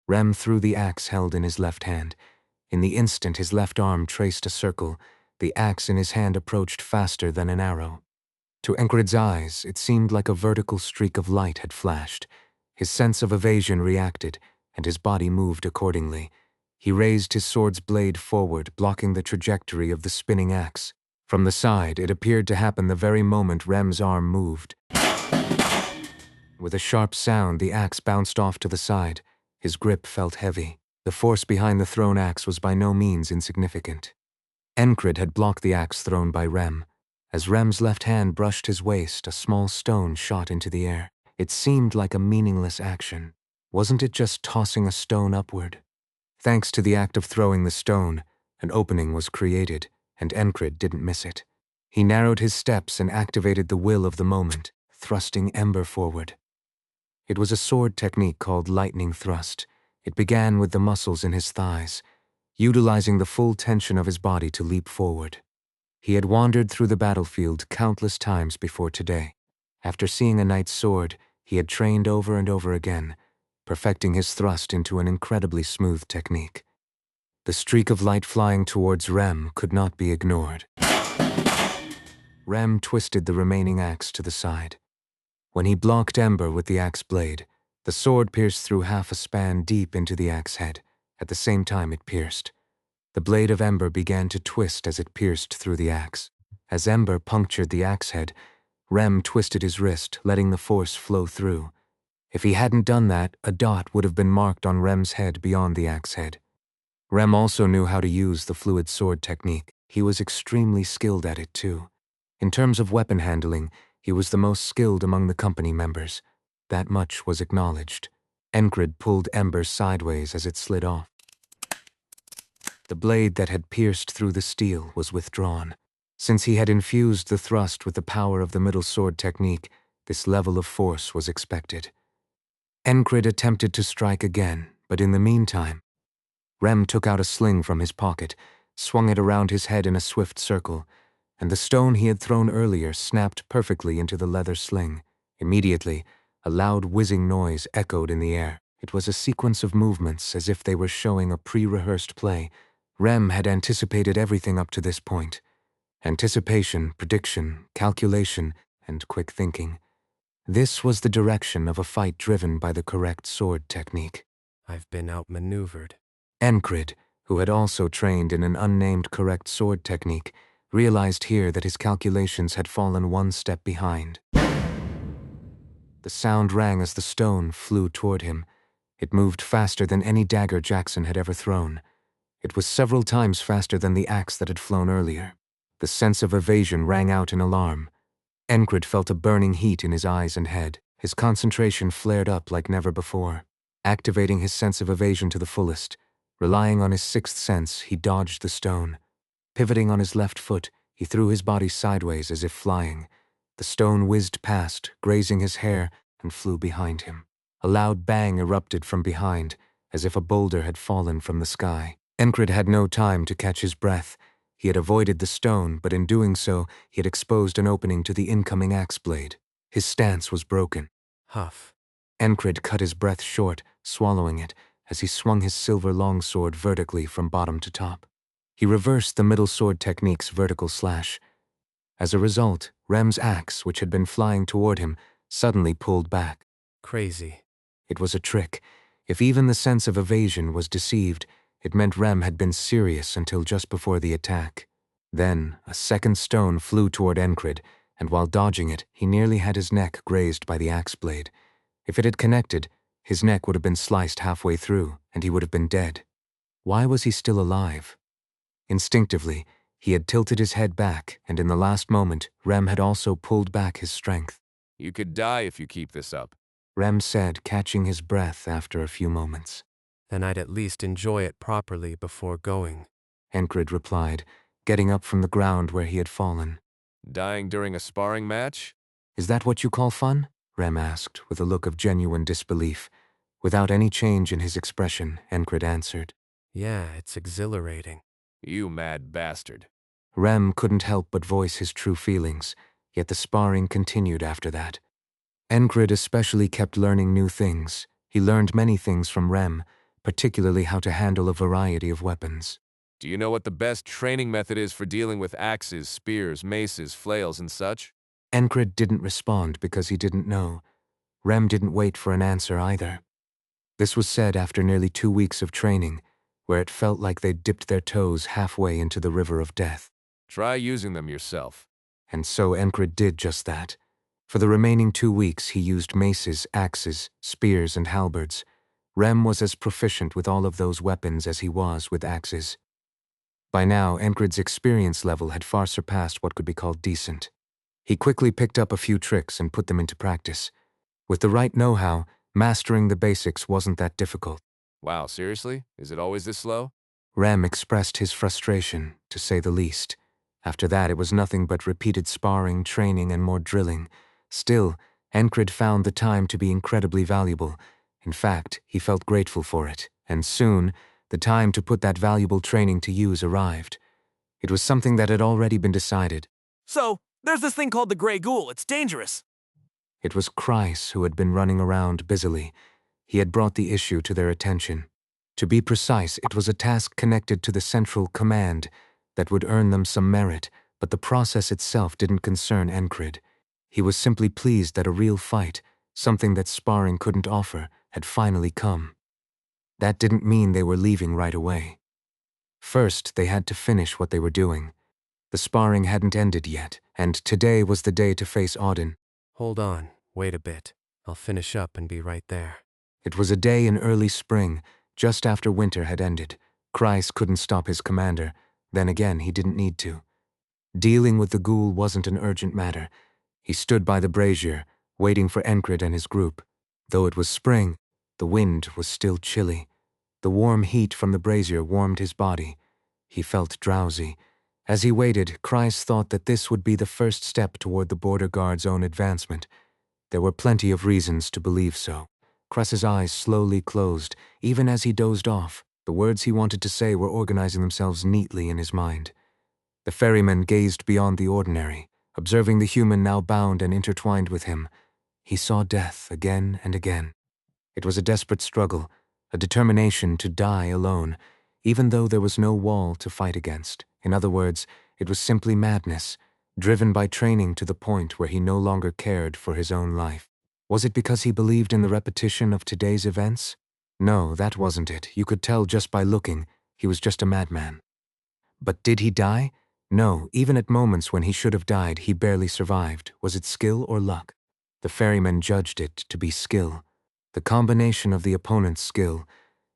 Rem threw the axe held in his left hand. In the instant his left arm traced a circle, the axe in his hand approached faster than an arrow. To Enkrid's eyes, it seemed like a vertical streak of light had flashed. His sense of evasion reacted, and his body moved accordingly. He raised his sword's blade forward, blocking the trajectory of the spinning axe. From the side, it appeared to happen the very moment Rem's arm moved. With a sharp sound, the axe bounced off to the side. His grip felt heavy. The force behind the thrown axe was by no means insignificant. Enkrid had blocked the axe thrown by Rem. As Rem's left hand brushed his waist, a small stone shot into the air. It seemed like a meaningless action. Wasn't it just tossing a stone upward? Thanks to the act of throwing the stone, an opening was created, and Enkrid didn't miss it. He narrowed his steps and activated the will of the moment, thrusting Ember forward. It was a sword technique called lightning thrust. It began with the muscles in his thighs, utilizing the full tension of his body to leap forward. He had wandered through the battlefield countless times before today. After seeing a knight's sword, he had trained over and over again, perfecting his thrust into an incredibly smooth technique. The streak of light flying towards Rem could not be ignored. Rem twisted the remaining axe to the side. When he blocked Ember with the axe blade, the sword pierced through half a span deep into the axe head. At the same time it pierced. The blade of Ember began to twist as it pierced through the axe. As Ember punctured the axe head, Rem twisted his wrist, letting the force flow through. If he hadn't done that, a dot would have been marked on Rem's head beyond the axe head. Rem also knew how to use the fluid sword technique. He was extremely skilled at it too. In terms of weapon handling, he was the most skilled among the company members. That much was acknowledged. Enkrid pulled Ember sideways as it slid off. The blade that had pierced through the steel was withdrawn. Since he had infused the thrust with the power of the middle sword technique, this level of force was expected. Enkrid attempted to strike again, but in the meantime, Rem took out a sling from his pocket, swung it around his head in a swift circle, and the stone he had thrown earlier snapped perfectly into the leather sling. Immediately, a loud whizzing noise echoed in the air. It was a sequence of movements as if they were showing a pre-rehearsed play. Rem had anticipated everything up to this point. Anticipation, prediction, calculation, and quick thinking. This was the direction of a fight driven by the correct sword technique. I've been outmaneuvered. Enkrid, who had also trained in an unnamed correct sword technique, realized here that his calculations had fallen one step behind. The sound rang as the stone flew toward him. It moved faster than any dagger Jackson had ever thrown. It was several times faster than the axe that had flown earlier. The sense of evasion rang out in alarm. Enkrid felt a burning heat in his eyes and head. His concentration flared up like never before. Activating his sense of evasion to the fullest, relying on his sixth sense, he dodged the stone. Pivoting on his left foot, he threw his body sideways as if flying. The stone whizzed past, grazing his hair, and flew behind him. A loud bang erupted from behind, as if a boulder had fallen from the sky. Enkrid had no time to catch his breath. He had avoided the stone, but in doing so, he had exposed an opening to the incoming axe blade. His stance was broken. Huff. Enkrid cut his breath short, swallowing it, as he swung his silver longsword vertically from bottom to top. He reversed the middle sword technique's vertical slash. As a result, Rem's axe, which had been flying toward him, suddenly pulled back. Crazy. It was a trick. If even the sense of evasion was deceived, it meant Rem had been serious until just before the attack. Then, a second stone flew toward Enkrid, and while dodging it, he nearly had his neck grazed by the axe blade. If it had connected, his neck would have been sliced halfway through, and he would have been dead. Why was he still alive? Instinctively, he had tilted his head back, and in the last moment, Rem had also pulled back his strength. You could die if you keep this up, Rem said, catching his breath after a few moments. Then I'd at least enjoy it properly before going, Enkrid replied, getting up from the ground where he had fallen. Dying during a sparring match? Is that what you call fun? Rem asked, with a look of genuine disbelief. Without any change in his expression, Enkrid answered. Yeah, it's exhilarating. You mad bastard. Rem couldn't help but voice his true feelings, yet the sparring continued after that. Enkrid especially kept learning new things. He learned many things from Rem, particularly how to handle a variety of weapons. Do you know what the best training method is for dealing with axes, spears, maces, flails, and such? Enkrid didn't respond because he didn't know. Rem didn't wait for an answer either. This was said after nearly 2 weeks of training, where it felt like they'd dipped their toes halfway into the river of death. Try using them yourself. And so Enkrid did just that. For the remaining 2 weeks, he used maces, axes, spears, and halberds. Rem was as proficient with all of those weapons as he was with axes. By now, Enkrid's experience level had far surpassed what could be called decent. He quickly picked up a few tricks and put them into practice. With the right know-how, mastering the basics wasn't that difficult. Wow, seriously? Is it always this slow? Rem expressed his frustration, to say the least. After that, it was nothing but repeated sparring, training, and more drilling. Still, Enkrid found the time to be incredibly valuable. In fact, he felt grateful for it, and soon, the time to put that valuable training to use arrived. It was something that had already been decided. So, there's this thing called the Grey Ghoul. It's dangerous. It was Kreis who had been running around busily. He had brought the issue to their attention. To be precise, it was a task connected to the central command that would earn them some merit, but the process itself didn't concern Enkrid. He was simply pleased that a real fight, something that sparring couldn't offer, had finally come. That didn't mean they were leaving right away. First, they had to finish what they were doing. The sparring hadn't ended yet, and today was the day to face Auden. Hold on, wait a bit. I'll finish up and be right there. It was a day in early spring, just after winter had ended. Kreis couldn't stop his commander. Then again, he didn't need to. Dealing with the ghoul wasn't an urgent matter. He stood by the brazier, waiting for Enkrid and his group. Though it was spring, the wind was still chilly. The warm heat from the brazier warmed his body. He felt drowsy. As he waited, Kreis thought that this would be the first step toward the border guard's own advancement. There were plenty of reasons to believe so. Kreis's eyes slowly closed, even as he dozed off. The words he wanted to say were organizing themselves neatly in his mind. The ferryman gazed beyond the ordinary, observing the human now bound and intertwined with him. He saw death again and again. It was a desperate struggle, a determination to die alone, even though there was no wall to fight against. In other words, it was simply madness, driven by training to the point where he no longer cared for his own life. Was it because he believed in the repetition of today's events? No, that wasn't it. You could tell just by looking. He was just a madman. But did he die? No, even at moments when he should have died, he barely survived. Was it skill or luck? The ferryman judged it to be skill. The combination of the opponent's skill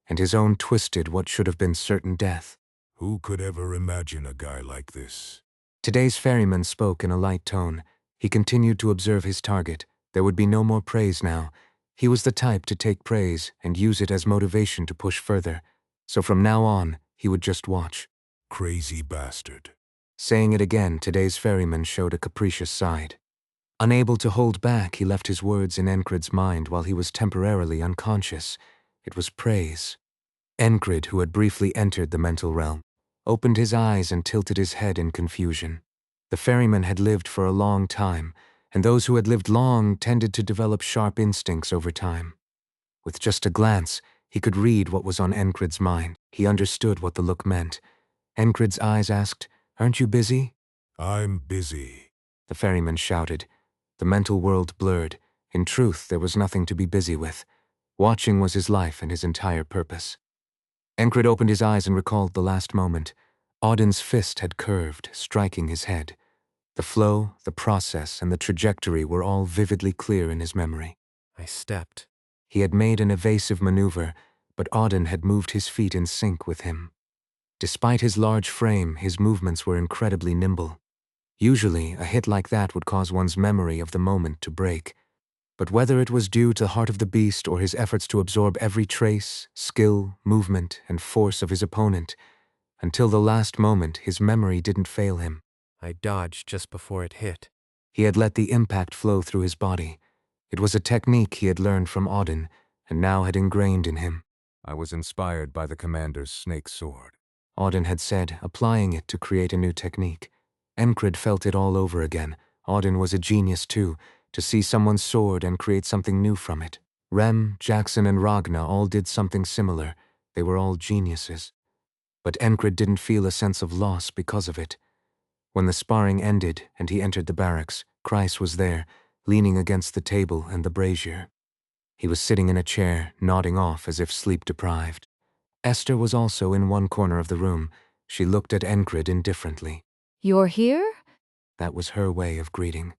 and his own twisted what should have been certain death. Who could ever imagine a guy like this? Today's ferryman spoke in a light tone. He continued to observe his target. There would be no more praise now. He was the type to take praise and use it as motivation to push further. So from now on, he would just watch. Crazy bastard. Saying it again, today's ferryman showed a capricious side. Unable to hold back, he left his words in Enkrid's mind while he was temporarily unconscious. It was praise. Enkrid, who had briefly entered the mental realm, opened his eyes and tilted his head in confusion. The ferryman had lived for a long time, and those who had lived long tended to develop sharp instincts over time. With just a glance, he could read what was on Enkrid's mind. He understood what the look meant. Enkrid's eyes asked, "Aren't you busy?" I'm busy. The ferryman shouted. The mental world blurred. In truth, there was nothing to be busy with. Watching was his life and his entire purpose. Enkrid opened his eyes and recalled the last moment. Auden's fist had curved, striking his head. The flow, the process, and the trajectory were all vividly clear in his memory. I stepped. He had made an evasive maneuver, but Auden had moved his feet in sync with him. Despite his large frame, his movements were incredibly nimble. Usually, a hit like that would cause one's memory of the moment to break. But whether it was due to the heart of the beast or his efforts to absorb every trace, skill, movement, and force of his opponent, until the last moment, his memory didn't fail him. I dodged just before it hit. He had let the impact flow through his body. It was a technique he had learned from Auden, and now had ingrained in him. I was inspired by the commander's snake sword. Auden had said, applying it to create a new technique. Enkrid felt it all over again. Auden was a genius too, to see someone's sword and create something new from it. Rem, Jackson, and Ragna all did something similar. They were all geniuses. But Enkrid didn't feel a sense of loss because of it. When the sparring ended and he entered the barracks, Kreis was there, leaning against the table and the brazier. He was sitting in a chair, nodding off as if sleep-deprived. Esther was also in one corner of the room. She looked at Enkrid indifferently. "You're here?" That was her way of greeting.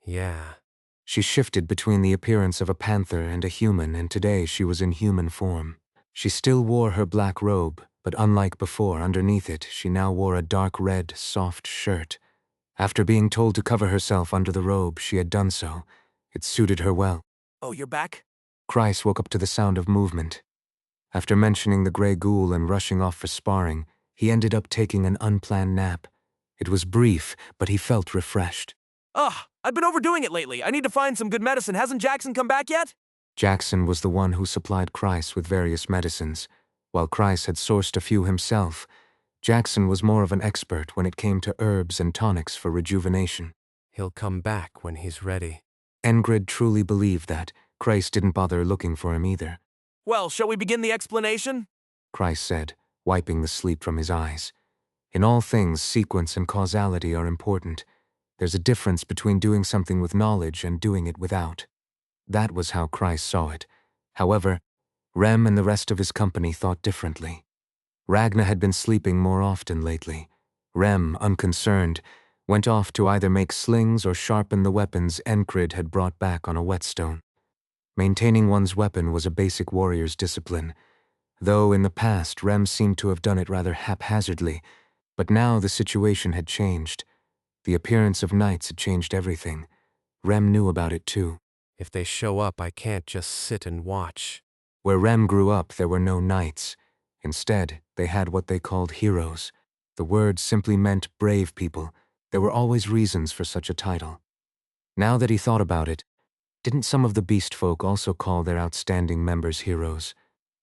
Yeah. She shifted between the appearance of a panther and a human, and today she was in human form. She still wore her black robe, but unlike before, underneath it, she now wore a dark red, soft shirt. After being told to cover herself under the robe, she had done so. It suited her well. Oh, you're back? Kreis woke up to the sound of movement. After mentioning the Grey Ghoul and rushing off for sparring, he ended up taking an unplanned nap. It was brief, but he felt refreshed. Ugh, I've been overdoing it lately. I need to find some good medicine. Hasn't Jackson come back yet? Jackson was the one who supplied Kreis with various medicines. While Kreis had sourced a few himself, Jackson was more of an expert when it came to herbs and tonics for rejuvenation. He'll come back when he's ready. Enkrid truly believed that. Kreis didn't bother looking for him either. Well, shall we begin the explanation? Kreis said, wiping the sleep from his eyes. In all things, sequence and causality are important. There's a difference between doing something with knowledge and doing it without. That was how Kreis saw it. However, Rem and the rest of his company thought differently. Ragna had been sleeping more often lately. Rem, unconcerned, went off to either make slings or sharpen the weapons Enkrid had brought back on a whetstone. Maintaining one's weapon was a basic warrior's discipline, though in the past Rem seemed to have done it rather haphazardly, but now the situation had changed. The appearance of knights had changed everything. Rem knew about it too. If they show up, I can't just sit and watch. Where Rem grew up, there were no knights. Instead, they had what they called heroes. The word simply meant brave people. There were always reasons for such a title. Now that he thought about it, didn't some of the beast folk also call their outstanding members heroes?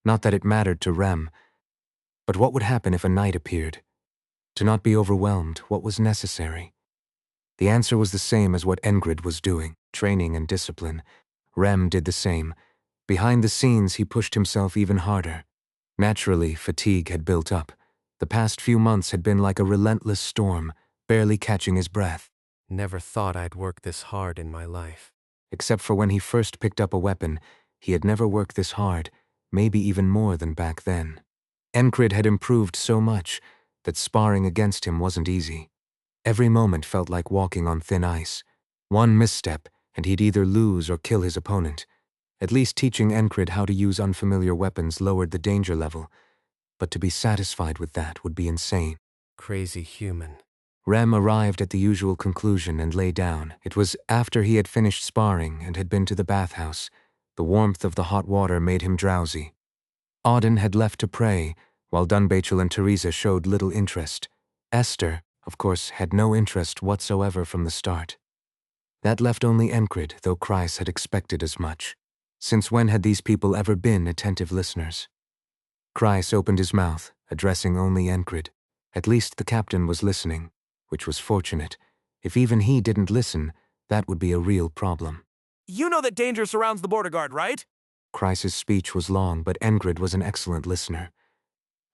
Not that it mattered to Rem. But what would happen if a knight appeared? To not be overwhelmed, what was necessary? The answer was the same as what Enkrid was doing, training and discipline. Rem did the same. Behind the scenes, he pushed himself even harder. Naturally, fatigue had built up. The past few months had been like a relentless storm, barely catching his breath. Never thought I'd work this hard in my life. Except for when he first picked up a weapon, he had never worked this hard, maybe even more than back then. Enkrid had improved so much that sparring against him wasn't easy. Every moment felt like walking on thin ice. One misstep, and he'd either lose or kill his opponent. At least teaching Enkrid how to use unfamiliar weapons lowered the danger level, but to be satisfied with that would be insane. Crazy human. Rem arrived at the usual conclusion and lay down. It was after he had finished sparring and had been to the bathhouse. The warmth of the hot water made him drowsy. Auden had left to pray, while Dunbachel and Teresa showed little interest. Esther, of course, had no interest whatsoever from the start. That left only Enkrid, though Kreis had expected as much. Since when had these people ever been attentive listeners? Kreis opened his mouth, addressing only Enkrid. At least the captain was listening, which was fortunate. If even he didn't listen, that would be a real problem. You know that danger surrounds the border guard, right? Kreis's speech was long, but Enkrid was an excellent listener.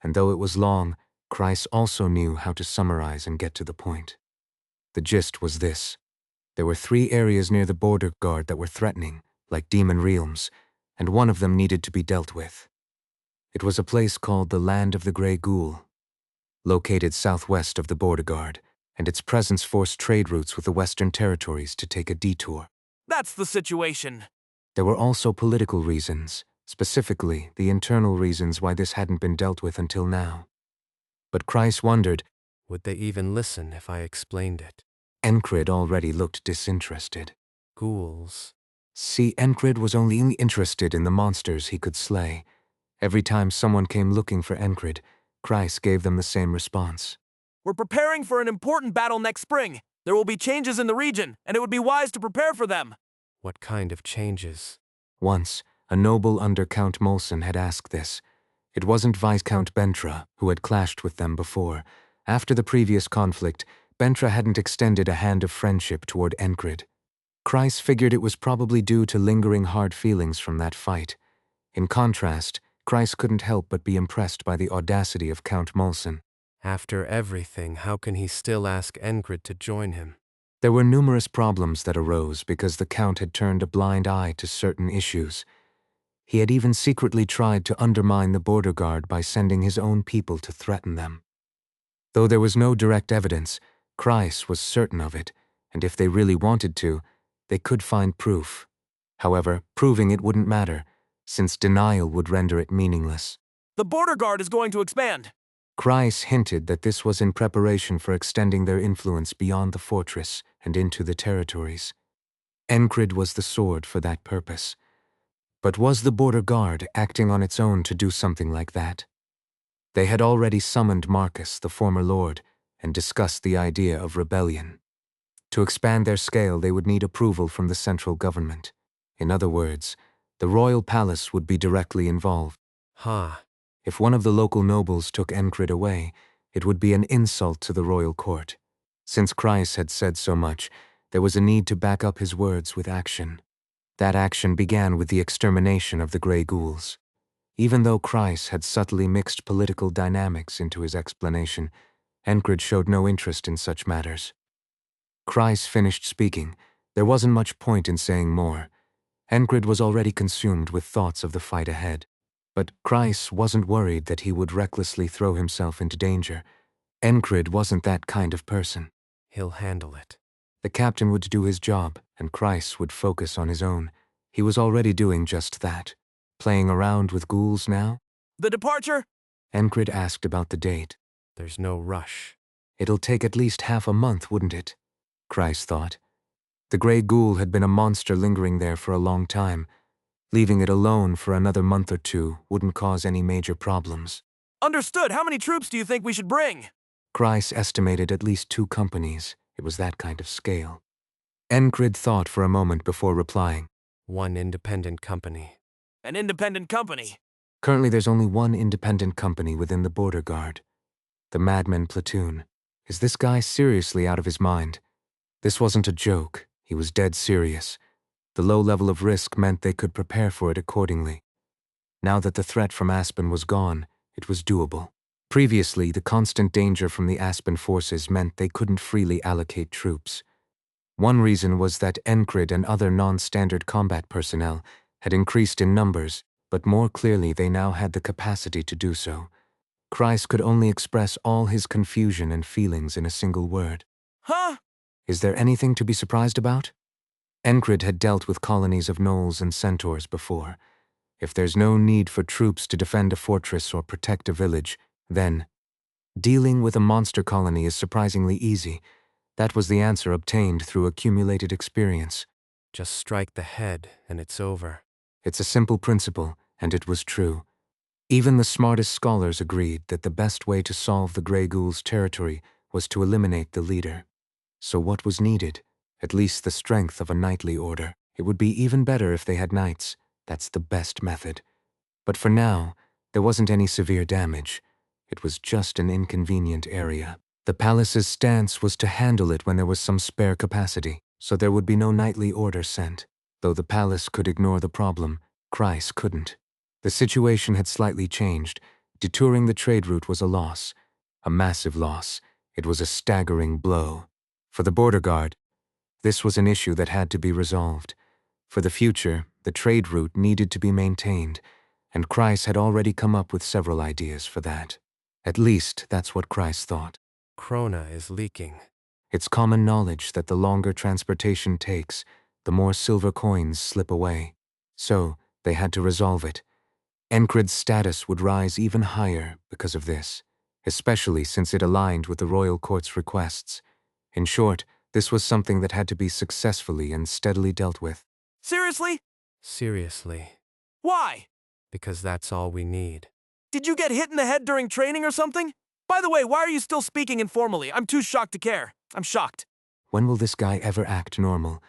And though it was long, Kreis also knew how to summarize and get to the point. The gist was this. There were 3 areas near the border guard that were threatening, like demon realms, and one of them needed to be dealt with. It was a place called the Land of the Grey Ghoul, located southwest of the border guard, and its presence forced trade routes with the Western Territories to take a detour. That's the situation. There were also political reasons, specifically the internal reasons why this hadn't been dealt with until now. But Kreis wondered, Would they even listen if I explained it? Enkrid already looked disinterested. Ghouls. See, Enkrid was only interested in the monsters he could slay. Every time someone came looking for Enkrid, Kreis gave them the same response. We're preparing for an important battle next spring. There will be changes in the region, and it would be wise to prepare for them. What kind of changes? Once, a noble under Count Molson had asked this. It wasn't Viscount Bentra, who had clashed with them before. After the previous conflict, Bentra hadn't extended a hand of friendship toward Enkrid. Kreis figured it was probably due to lingering hard feelings from that fight. In contrast, Kreis couldn't help but be impressed by the audacity of Count Molson. After everything, how can he still ask Enkrid to join him? There were numerous problems that arose because the Count had turned a blind eye to certain issues. He had even secretly tried to undermine the border guard by sending his own people to threaten them. Though there was no direct evidence, Kreis was certain of it, and if they really wanted to, they could find proof. However, proving it wouldn't matter, since denial would render it meaningless. The border guard is going to expand. Kreis hinted that this was in preparation for extending their influence beyond the fortress and into the territories. Enkrid was the sword for that purpose. But was the border guard acting on its own to do something like that? They had already summoned Marcus, the former lord, and discussed the idea of rebellion. To expand their scale, they would need approval from the central government. In other words, the royal palace would be directly involved. If one of the local nobles took Enkrid away, it would be an insult to the royal court. Since Kreis had said so much, there was a need to back up his words with action. That action began with the extermination of the Grey Ghouls. Even though Kreis had subtly mixed political dynamics into his explanation, Enkrid showed no interest in such matters. Kreis finished speaking. There wasn't much point in saying more. Enkrid was already consumed with thoughts of the fight ahead. But Kreis wasn't worried that he would recklessly throw himself into danger. Enkrid wasn't that kind of person. He'll handle it. The captain would do his job, and Kreis would focus on his own. He was already doing just that. Playing around with ghouls now? The departure? Enkrid asked about the date. There's no rush. It'll take at least half a month, wouldn't it? Kreis thought. The Grey Ghoul had been a monster lingering there for a long time. Leaving it alone for another month or two wouldn't cause any major problems. Understood. How many troops do you think we should bring? Kreis estimated at least 2 companies. It was that kind of scale. Enkrid thought for a moment before replying. 1 independent company. An independent company. Currently there's only 1 independent company within the border guard. The Madmen Platoon. Is this guy seriously out of his mind? This wasn't a joke. He was dead serious. The low level of risk meant they could prepare for it accordingly. Now that the threat from Aspen was gone, it was doable. Previously, the constant danger from the Aspen forces meant they couldn't freely allocate troops. One reason was that Enkrid and other non-standard combat personnel had increased in numbers, but more clearly they now had the capacity to do so. Kreis could only express all his confusion and feelings in a single word. Huh? Is there anything to be surprised about? Enkrid had dealt with colonies of gnolls and centaurs before. If there's no need for troops to defend a fortress or protect a village, then dealing with a monster colony is surprisingly easy. That was the answer obtained through accumulated experience. Just strike the head and it's over. It's a simple principle, and it was true. Even the smartest scholars agreed that the best way to solve the Grey Ghoul's territory was to eliminate the leader. So what was needed? At least the strength of a knightly order. It would be even better if they had knights. That's the best method. But for now, there wasn't any severe damage. It was just an inconvenient area. The palace's stance was to handle it when there was some spare capacity, so there would be no knightly order sent. Though the palace could ignore the problem, Kreis couldn't. The situation had slightly changed. Detouring the trade route was a loss. A massive loss. It was a staggering blow. For the border guard, this was an issue that had to be resolved. For the future, the trade route needed to be maintained, and Kreis had already come up with several ideas for that. At least, that's what Kreis thought. Krona is leaking. It's common knowledge that the longer transportation takes, the more silver coins slip away. So, they had to resolve it. Enkrid's status would rise even higher because of this, especially since it aligned with the royal court's requests. In short, this was something that had to be successfully and steadily dealt with. Seriously? Seriously. Why? Because that's all we need. Did you get hit in the head during training or something? By the way, why are you still speaking informally? I'm too shocked to care. I'm shocked. When will this guy ever act normal?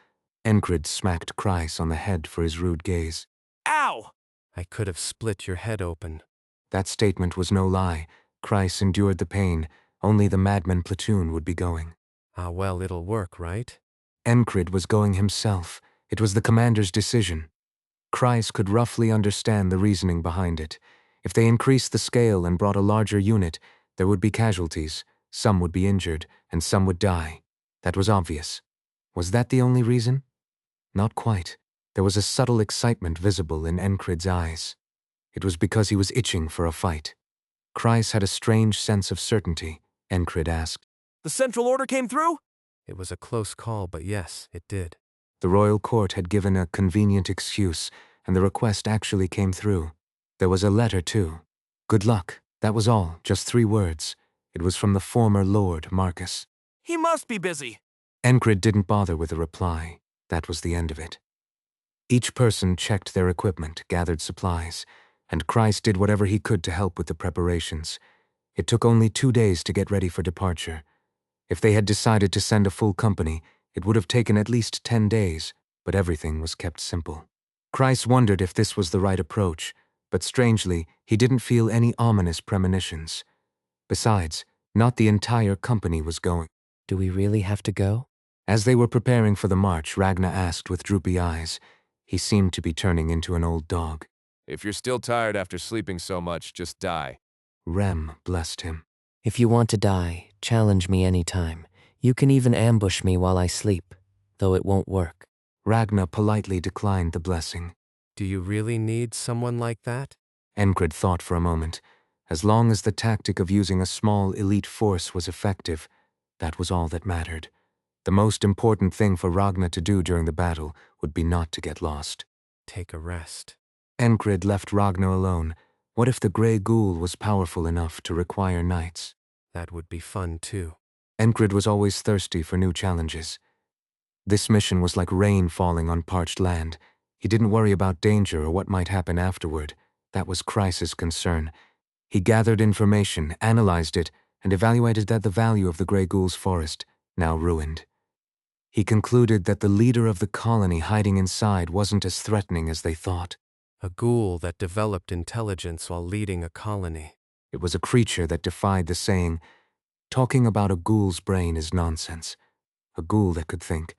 Enkrid smacked Kreis on the head for his rude gaze. Ow! I could have split your head open. That statement was no lie. Kreis endured the pain. Only the Madmen Platoon would be going. Ah, well, it'll work, right? Enkrid was going himself. It was the commander's decision. Kreis could roughly understand the reasoning behind it. If they increased the scale and brought a larger unit, there would be casualties, some would be injured, and some would die. That was obvious. Was that the only reason? Not quite. There was a subtle excitement visible in Enkrid's eyes. It was because he was itching for a fight. Kreis had a strange sense of certainty. Enkrid asked. The central order came through? It was a close call, but yes, it did. The royal court had given a convenient excuse, and the request actually came through. There was a letter, too. Good luck. That was all, just 3 words. It was from the former Lord Marcus. He must be busy. Enkrid didn't bother with a reply. That was the end of it. Each person checked their equipment, gathered supplies, and Kreis did whatever he could to help with the preparations. It took only 2 days to get ready for departure. If they had decided to send a full company, it would have taken at least 10 days, but everything was kept simple. Kreis wondered if this was the right approach, but strangely, he didn't feel any ominous premonitions. Besides, not the entire company was going. Do we really have to go? As they were preparing for the march, Ragna asked with droopy eyes. He seemed to be turning into an old dog. If you're still tired after sleeping so much, just die. Rem blessed him. If you want to die, challenge me anytime. You can even ambush me while I sleep, though it won't work. Ragna politely declined the blessing. Do you really need someone like that? Enkrid thought for a moment. As long as the tactic of using a small elite force was effective, that was all that mattered. The most important thing for Ragna to do during the battle would be not to get lost. Take a rest. Enkrid left Ragna alone. What if the Grey Ghoul was powerful enough to require knights? That would be fun too. Enkrid was always thirsty for new challenges. This mission was like rain falling on parched land. He didn't worry about danger or what might happen afterward. That was Kreis's concern. He gathered information, analyzed it, and evaluated that the value of the Grey Ghoul's forest, now ruined. He concluded that the leader of the colony hiding inside wasn't as threatening as they thought. A ghoul that developed intelligence while leading a colony. It was a creature that defied the saying, talking about a ghoul's brain is nonsense. A ghoul that could think.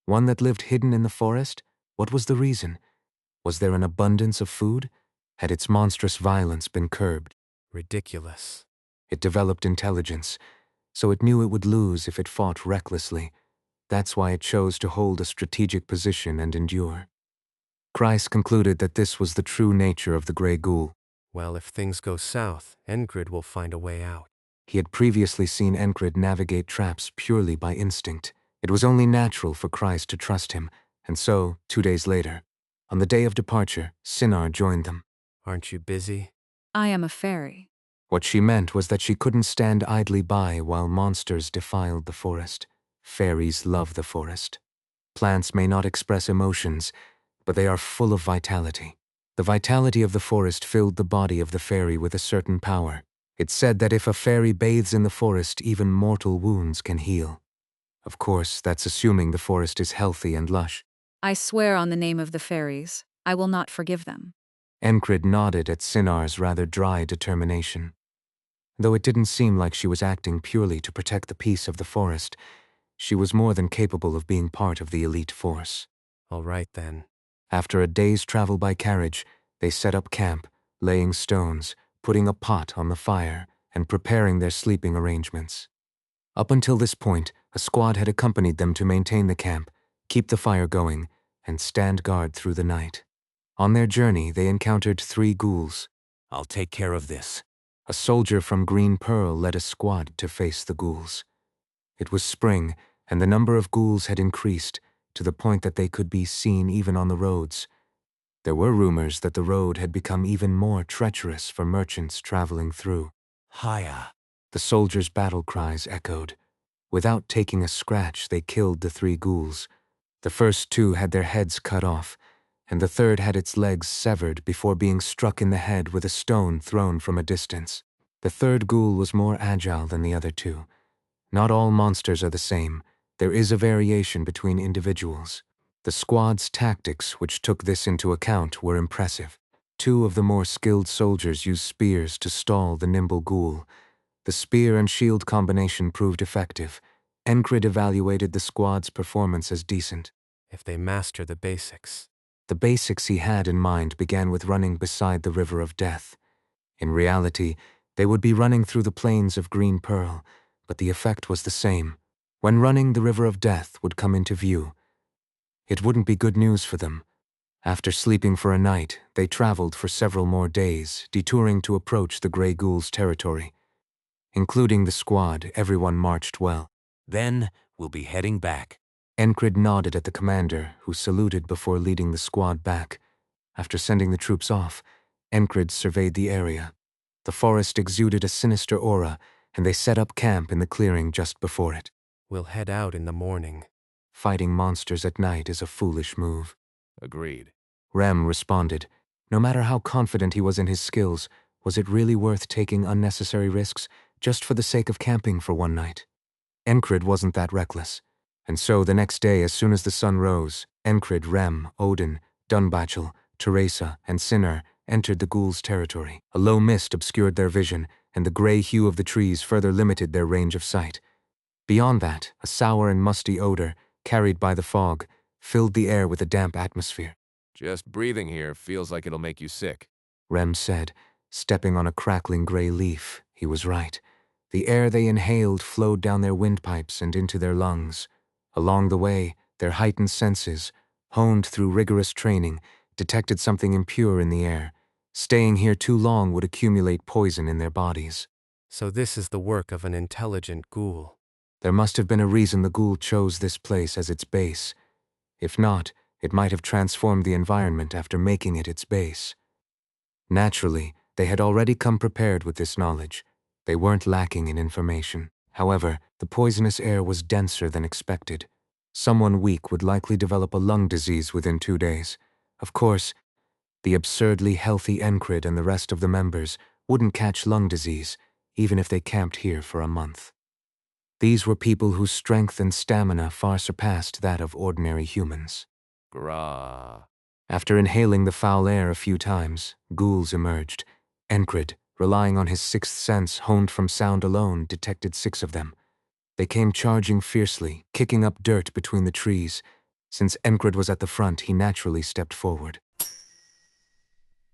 One that lived hidden in the forest? What was the reason? Was there an abundance of food? Had its monstrous violence been curbed? Ridiculous. It developed intelligence, so it knew it would lose if it fought recklessly. That's why it chose to hold a strategic position and endure. Kreis concluded that this was the true nature of the Grey Ghoul. Well, if things go south, Enkrid will find a way out. He had previously seen Enkrid navigate traps purely by instinct. It was only natural for Kreis to trust him, and so, 2 days later, on the day of departure, Sinar joined them. Aren't you busy? I am a fairy. What she meant was that she couldn't stand idly by while monsters defiled the forest. Fairies love the forest. Plants may not express emotions, but they are full of vitality. The vitality of the forest filled the body of the fairy with a certain power. It said that if a fairy bathes in the forest, even mortal wounds can heal. Of course, that's assuming the forest is healthy and lush. I swear on the name of the fairies, I will not forgive them. Enkrid nodded at Sinar's rather dry determination. Though it didn't seem like she was acting purely to protect the peace of the forest, she was more than capable of being part of the elite force. All right then. After a day's travel by carriage, they set up camp, laying stones, putting a pot on the fire, and preparing their sleeping arrangements. Up until this point, a squad had accompanied them to maintain the camp, keep the fire going, and stand guard through the night. On their journey, they encountered 3 ghouls. I'll take care of this. A soldier from Green Pearl led a squad to face the ghouls. It was spring, and the number of ghouls had increased, to the point that they could be seen even on the roads. There were rumors that the road had become even more treacherous for merchants traveling through. Hiya. The soldiers' battle cries echoed. Without taking a scratch, they killed the 3 ghouls. The first 2 had their heads cut off, and the third had its legs severed before being struck in the head with a stone thrown from a distance. The third ghoul was more agile than the other 2. Not all monsters are the same. There is a variation between individuals. The squad's tactics, which took this into account, were impressive. 2 of the more skilled soldiers used spears to stall the nimble ghoul. The spear and shield combination proved effective. Enkrid evaluated the squad's performance as decent. If they master the basics. The basics he had in mind began with running beside the river of death. In reality, they would be running through the plains of green pearl, but the effect was the same. When running, the river of death would come into view. It wouldn't be good news for them. After sleeping for a night, they traveled for several more days, detouring to approach the Grey Ghouls' territory. Including the squad, everyone marched well. Then we'll be heading back. Enkrid nodded at the commander, who saluted before leading the squad back. After sending the troops off, Enkrid surveyed the area. The forest exuded a sinister aura, and they set up camp in the clearing just before it. We'll head out in the morning. Fighting monsters at night is a foolish move. Agreed. Rem responded. No matter how confident he was in his skills, was it really worth taking unnecessary risks just for the sake of camping for one night? Enkrid wasn't that reckless. And so the next day, as soon as the sun rose, Enkrid, Rem, Odin, Dunbachel, Teresa, and Sinner entered the ghouls' territory. A low mist obscured their vision, and the gray hue of the trees further limited their range of sight. Beyond that, a sour and musty odor, carried by the fog, filled the air with a damp atmosphere. Just breathing here feels like it'll make you sick. Rem said, stepping on a crackling gray leaf. He was right. The air they inhaled flowed down their windpipes and into their lungs. Along the way, their heightened senses, honed through rigorous training, detected something impure in the air. Staying here too long would accumulate poison in their bodies. So this is the work of an intelligent ghoul. There must have been a reason the ghoul chose this place as its base. If not, it might have transformed the environment after making it its base. Naturally, they had already come prepared with this knowledge. They weren't lacking in information. However, the poisonous air was denser than expected. Someone weak would likely develop a lung disease within 2 days. Of course, the absurdly healthy Enkrid and the rest of the members wouldn't catch lung disease, even if they camped here for a month. These were people whose strength and stamina far surpassed that of ordinary humans. Grah. After inhaling the foul air a few times, ghouls emerged. Enkrid, relying on his sixth sense honed from sound alone, detected 6 of them. They came charging fiercely, kicking up dirt between the trees. Since Enkrid was at the front, he naturally stepped forward.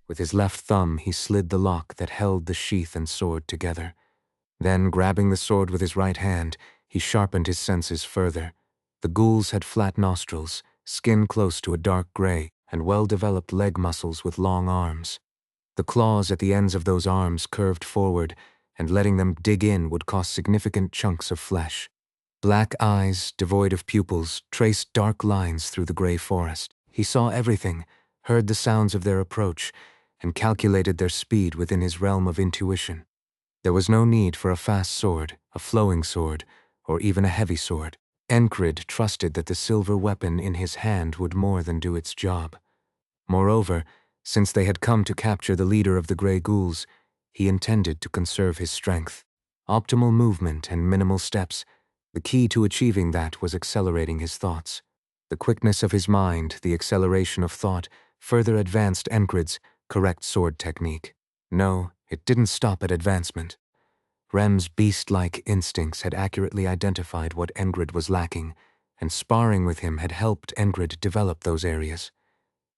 With his left thumb, he slid the lock that held the sheath and sword together. Then, grabbing the sword with his right hand, he sharpened his senses further. The ghouls had flat nostrils, skin close to a dark gray, and well-developed leg muscles with long arms. The claws at the ends of those arms curved forward, and letting them dig in would cost significant chunks of flesh. Black eyes, devoid of pupils, traced dark lines through the gray forest. He saw everything, heard the sounds of their approach, and calculated their speed within his realm of intuition. There was no need for a fast sword, a flowing sword, or even a heavy sword. Enkrid trusted that the silver weapon in his hand would more than do its job. Moreover, since they had come to capture the leader of the Grey Ghouls, he intended to conserve his strength. Optimal movement and minimal steps, the key to achieving that was accelerating his thoughts. The quickness of his mind, the acceleration of thought, further advanced Enkrid's correct sword technique. No, it didn't stop at advancement. Rem's beast-like instincts had accurately identified what Enkrid was lacking, and sparring with him had helped Enkrid develop those areas.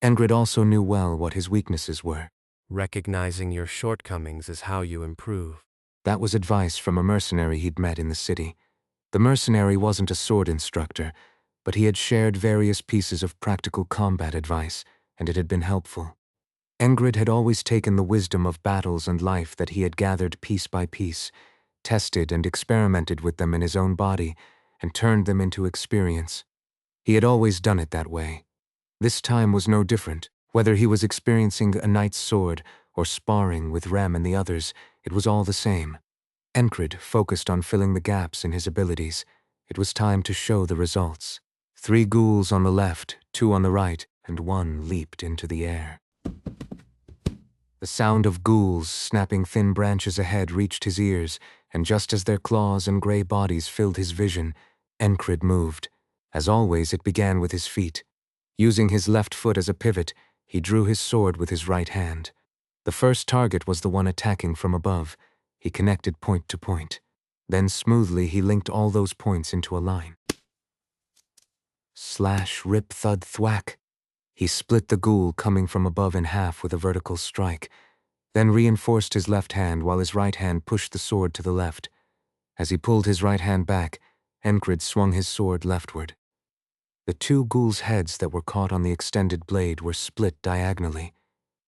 Enkrid also knew well what his weaknesses were. Recognizing your shortcomings is how you improve. That was advice from a mercenary he'd met in the city. The mercenary wasn't a sword instructor, but he had shared various pieces of practical combat advice, and it had been helpful. Enkrid had always taken the wisdom of battles and life that he had gathered piece by piece, tested and experimented with them in his own body, and turned them into experience. He had always done it that way. This time was no different. Whether he was experiencing a knight's sword or sparring with Rem and the others, it was all the same. Enkrid focused on filling the gaps in his abilities. It was time to show the results. 3 ghouls on the left, 2 on the right, and 1 leaped into the air. The sound of ghouls snapping thin branches ahead reached his ears, and just as their claws and gray bodies filled his vision, Enkrid moved. As always, it began with his feet. Using his left foot as a pivot, he drew his sword with his right hand. The first target was the one attacking from above. He connected point to point. Then smoothly he linked all those points into a line. Slash, rip, thud, thwack. He split the ghoul coming from above in half with a vertical strike. then reinforced his left hand while his right hand pushed the sword to the left. As he pulled his right hand back, Enkrid swung his sword leftward. The two ghouls' heads that were caught on the extended blade were split diagonally.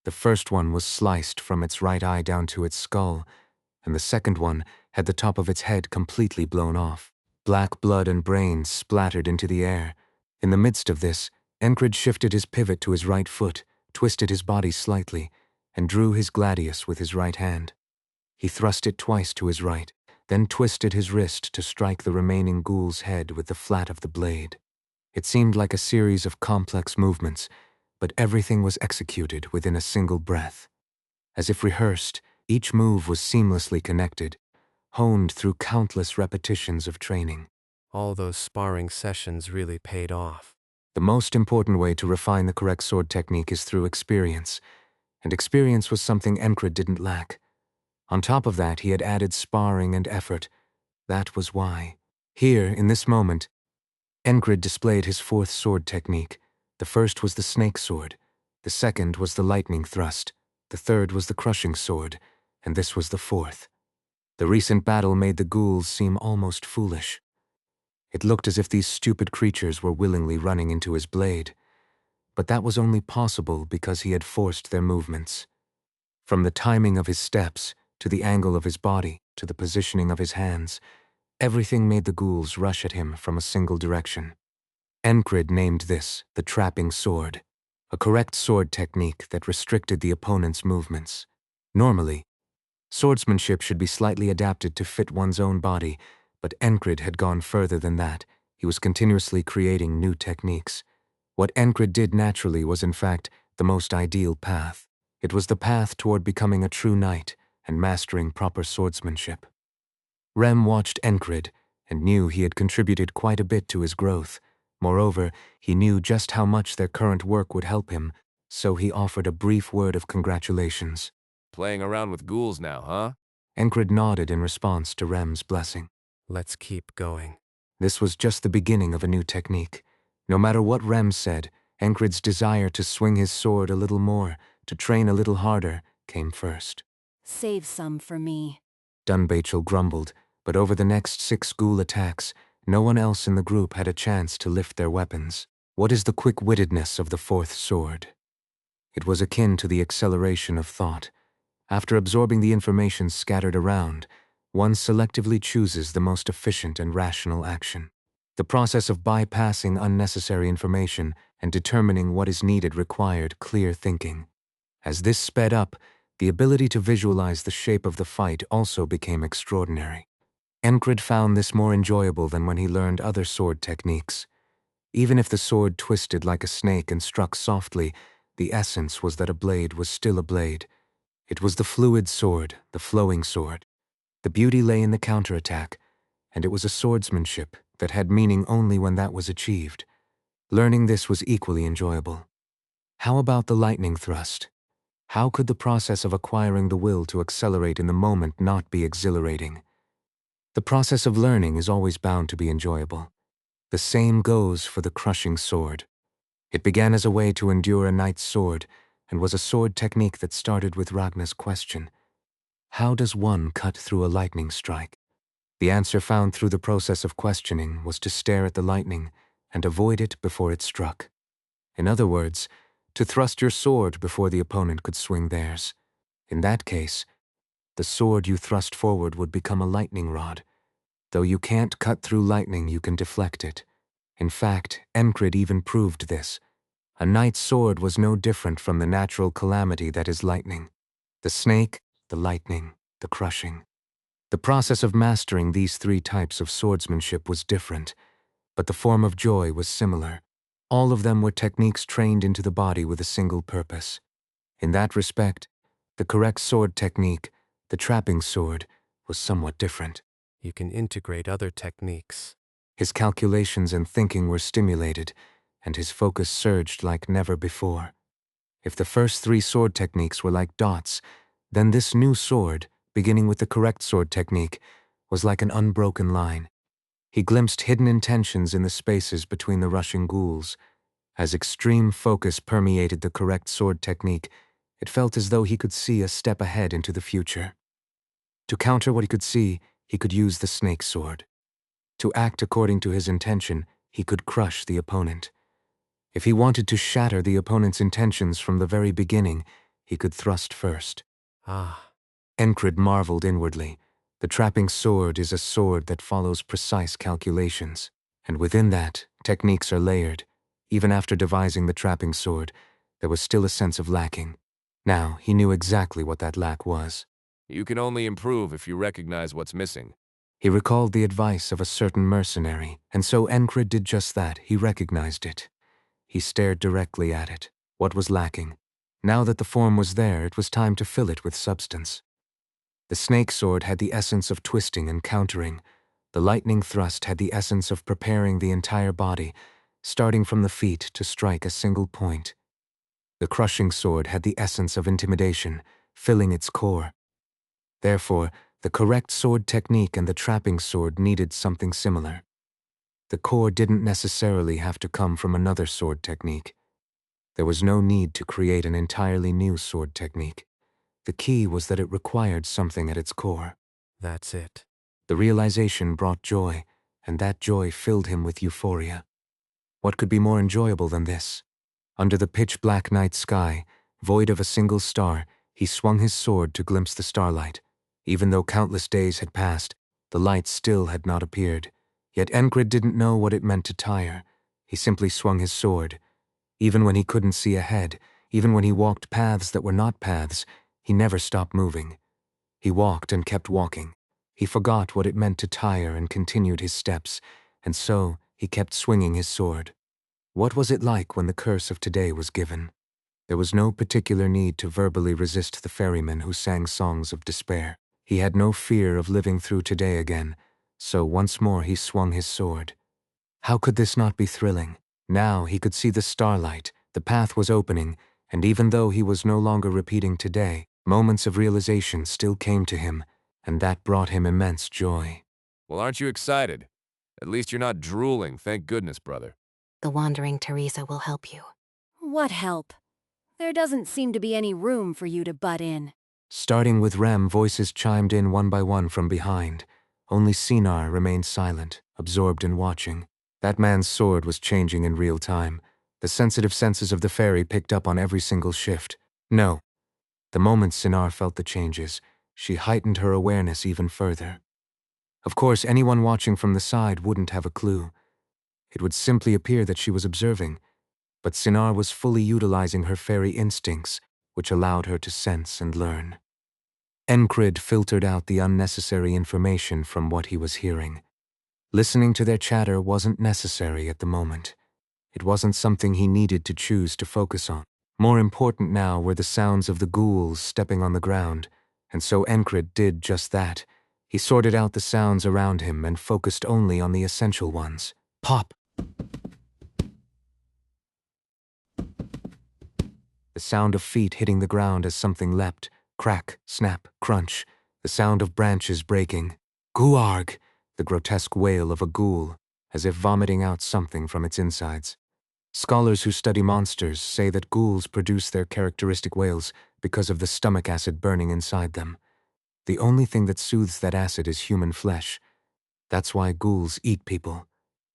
The first one was sliced from its right eye down to its skull, and the second one had the top of its head completely blown off. Black blood and brains splattered into the air. In the midst of this, Enkrid shifted his pivot to his right foot, twisted his body slightly, and drew his gladius with his right hand. He thrust it twice to his right, then twisted his wrist to strike the remaining ghoul's head with the flat of the blade. It seemed like a series of complex movements, but everything was executed within a single breath. As if rehearsed, each move was seamlessly connected, honed through countless repetitions of training. All those sparring sessions really paid off. The most important way to refine the correct sword technique is through experience, and experience was something Enkrid didn't lack. On top of that, he had added sparring and effort. That was why. Here, in this moment, Enkrid displayed his fourth sword technique. The first was the snake sword, the second was the lightning thrust, the third was the crushing sword, and this was the fourth. The recent battle made the ghouls seem almost foolish. It looked as if these stupid creatures were willingly running into his blade, but that was only possible because he had forced their movements. From the timing of his steps, to the angle of his body, to the positioning of his hands, everything made the ghouls rush at him from a single direction. Enkrid named this the trapping sword, a correct sword technique that restricted the opponent's movements. Normally, swordsmanship should be slightly adapted to fit one's own body, but Enkrid had gone further than that. He was continuously creating new techniques. What Enkrid did naturally was in fact the most ideal path. It was the path toward becoming a true knight and mastering proper swordsmanship. Rem watched Enkrid and knew he had contributed quite a bit to his growth. Moreover, he knew just how much their current work would help him, so he offered a brief word of congratulations. Playing around with ghouls now, huh? Enkrid nodded in response to Rem's blessing. Let's keep going. This was just the beginning of a new technique. No matter what Rem said, Enkrid's desire to swing his sword a little more, to train a little harder, came first. Save some for me. Dunbachel grumbled, but over the next 6 ghoul attacks, no one else in the group had a chance to lift their weapons. What is the quick-wittedness of the fourth sword? It was akin to the acceleration of thought. After absorbing the information scattered around, one selectively chooses the most efficient and rational action. The process of bypassing unnecessary information and determining what is needed required clear thinking. As this sped up, the ability to visualize the shape of the fight also became extraordinary. Enkrid found this more enjoyable than when he learned other sword techniques. Even if the sword twisted like a snake and struck softly, the essence was that a blade was still a blade. It was the fluid sword, the flowing sword. The beauty lay in the counterattack, and it was a swordsmanship that had meaning only when that was achieved. Learning this was equally enjoyable. How about the lightning thrust? How could the process of acquiring the will to accelerate in the moment not be exhilarating? The process of learning is always bound to be enjoyable. The same goes for the crushing sword. It began as a way to endure a knight's sword, and was a sword technique that started with Ragnar's question: how does one cut through a lightning strike? The answer found through the process of questioning was to stare at the lightning and avoid it before it struck. In other words, to thrust your sword before the opponent could swing theirs. In that case, the sword you thrust forward would become a lightning rod. Though you can't cut through lightning, you can deflect it. In fact, Enkrid even proved this. A knight's sword was no different from the natural calamity that is lightning. The snake, the lightning, the crushing. The process of mastering these 3 types of swordsmanship was different, but the form of joy was similar. All of them were techniques trained into the body with a single purpose. In that respect, the correct sword technique, the trapping sword, was somewhat different. You can integrate other techniques. His calculations and thinking were stimulated, and his focus surged like never before. If the first 3 sword techniques were like dots, then this new sword, beginning with the correct sword technique, was like an unbroken line. He glimpsed hidden intentions in the spaces between the rushing ghouls. As extreme focus permeated the correct sword technique, It felt as though he could see a step ahead into the future. To counter what he could see, he could use the snake sword. To act according to his intention, he could crush the opponent. If he wanted to shatter the opponent's intentions from the very beginning, he could thrust first. Ah, Enkrid marveled inwardly. The trapping sword is a sword that follows precise calculations, and within that, techniques are layered. Even after devising the trapping sword, there was still a sense of lacking. Now, he knew exactly what that lack was. You can only improve if you recognize what's missing. He recalled the advice of a certain mercenary, and so Enkrid did just that. He recognized it. He stared directly at it. What was lacking? Now that the form was there, it was time to fill it with substance. The snake sword had the essence of twisting and countering. The lightning thrust had the essence of preparing the entire body, starting from the feet to strike a single point. The crushing sword had the essence of intimidation, filling its core. Therefore, the correct sword technique and the trapping sword needed something similar. The core didn't necessarily have to come from another sword technique. There was no need to create an entirely new sword technique. The key was that it required something at its core. that's it. The realization brought joy, and that joy filled him with euphoria. What could be more enjoyable than this? Under the pitch-black night sky, void of a single star, he swung his sword to glimpse the starlight. Even though countless days had passed, the light still had not appeared. Yet Enkrid didn't know what it meant to tire. He simply swung his sword. Even when he couldn't see ahead, even when he walked paths that were not paths, he never stopped moving. He walked and kept walking. He forgot what it meant to tire and continued his steps, and so he kept swinging his sword. What was it like when the curse of today was given? There was no particular need to verbally resist the ferryman who sang songs of despair. He had no fear of living through today again, so once more he swung his sword. How could this not be thrilling? Now he could see the starlight, the path was opening, and even though he was no longer repeating today, moments of realization still came to him, and that brought him immense joy. Well, aren't you excited? At least you're not drooling, thank goodness, brother. The wandering Teresa will help you. What help? There doesn't seem to be any room for you to butt in. Starting with Rem, voices chimed in one by one from behind. Only Sinar remained silent, absorbed in watching. That man's sword was changing in real time. The sensitive senses of the fairy picked up on every single shift. No. The moment Sinar felt the changes, she heightened her awareness even further. Of course, anyone watching from the side wouldn't have a clue. It would simply appear that she was observing. But Sinar was fully utilizing her fairy instincts, which allowed her to sense and learn. Enkrid filtered out the unnecessary information from what he was hearing. Listening to their chatter wasn't necessary at the moment. It wasn't something he needed to choose to focus on. More important now were the sounds of the ghouls stepping on the ground, and so Enkrid did just that. He sorted out the sounds around him and focused only on the essential ones. Pop! The sound of feet hitting the ground as something leapt. Crack, snap, crunch. The sound of branches breaking. Guarg! The grotesque wail of a ghoul, as if vomiting out something from its insides. Scholars who study monsters say that ghouls produce their characteristic wails because of the stomach acid burning inside them. The only thing that soothes that acid is human flesh. That's why ghouls eat people.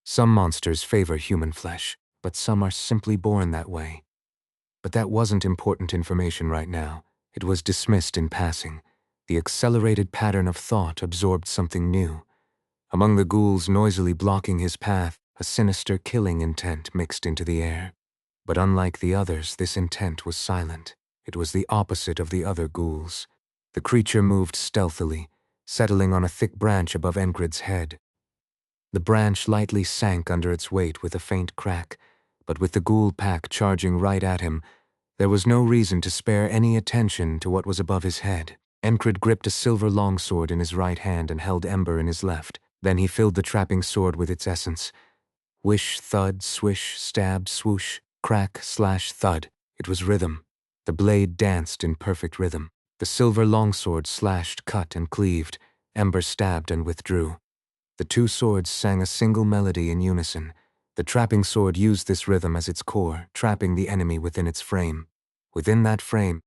Some monsters favor human flesh, but some are simply born that way. But that wasn't important information right now. It was dismissed in passing. The accelerated pattern of thought absorbed something new. Among the ghouls noisily blocking his path, a sinister killing intent mixed into the air. But unlike the others, this intent was silent. It was the opposite of the other ghouls. The creature moved stealthily, settling on a thick branch above Enkrid's head. The branch lightly sank under its weight with a faint crack, but with the ghoul pack charging right at him, there was no reason to spare any attention to what was above his head. Enkrid gripped a silver longsword in his right hand and held Ember in his left. Then he filled the trapping sword with its essence. Wish, thud, swish, stab, swoosh, crack, slash, thud. It was rhythm. The blade danced in perfect rhythm. The silver longsword slashed, cut, and cleaved. Ember stabbed and withdrew. The two swords sang a single melody in unison. The trapping sword used this rhythm as its core, trapping the enemy within its frame. Within that frame,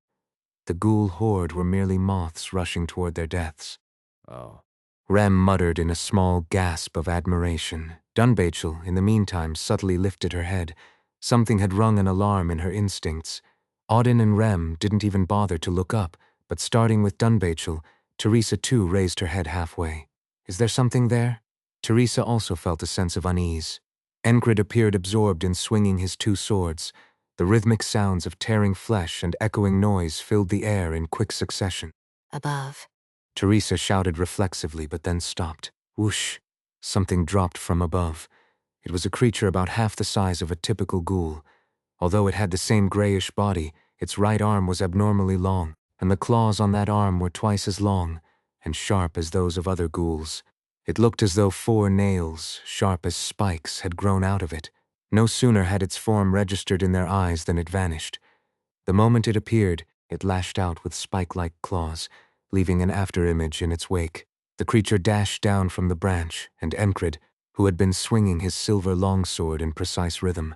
The ghoul horde were merely moths rushing toward their deaths. Oh. Rem muttered in a small gasp of admiration. Dunbachel, in the meantime, subtly lifted her head. Something had rung an alarm in her instincts. Auden and Rem didn't even bother to look up, but starting with Dunbachel, Teresa too raised her head halfway. Is there something there? Teresa also felt a sense of unease. Enkrid appeared absorbed in swinging his two swords. The rhythmic sounds of tearing flesh and echoing noise filled the air in quick succession. Above. Teresa shouted reflexively, but then stopped. Whoosh! Something dropped from above. It was a creature about half the size of a typical ghoul. Although it had the same grayish body, its right arm was abnormally long, and the claws on that arm were twice as long and sharp as those of other ghouls. It looked as though 4 nails, sharp as spikes, had grown out of it. No sooner had its form registered in their eyes than it vanished. The moment it appeared, it lashed out with spike-like claws, leaving an afterimage in its wake. The creature dashed down from the branch, and Enkrid, who had been swinging his silver longsword in precise rhythm,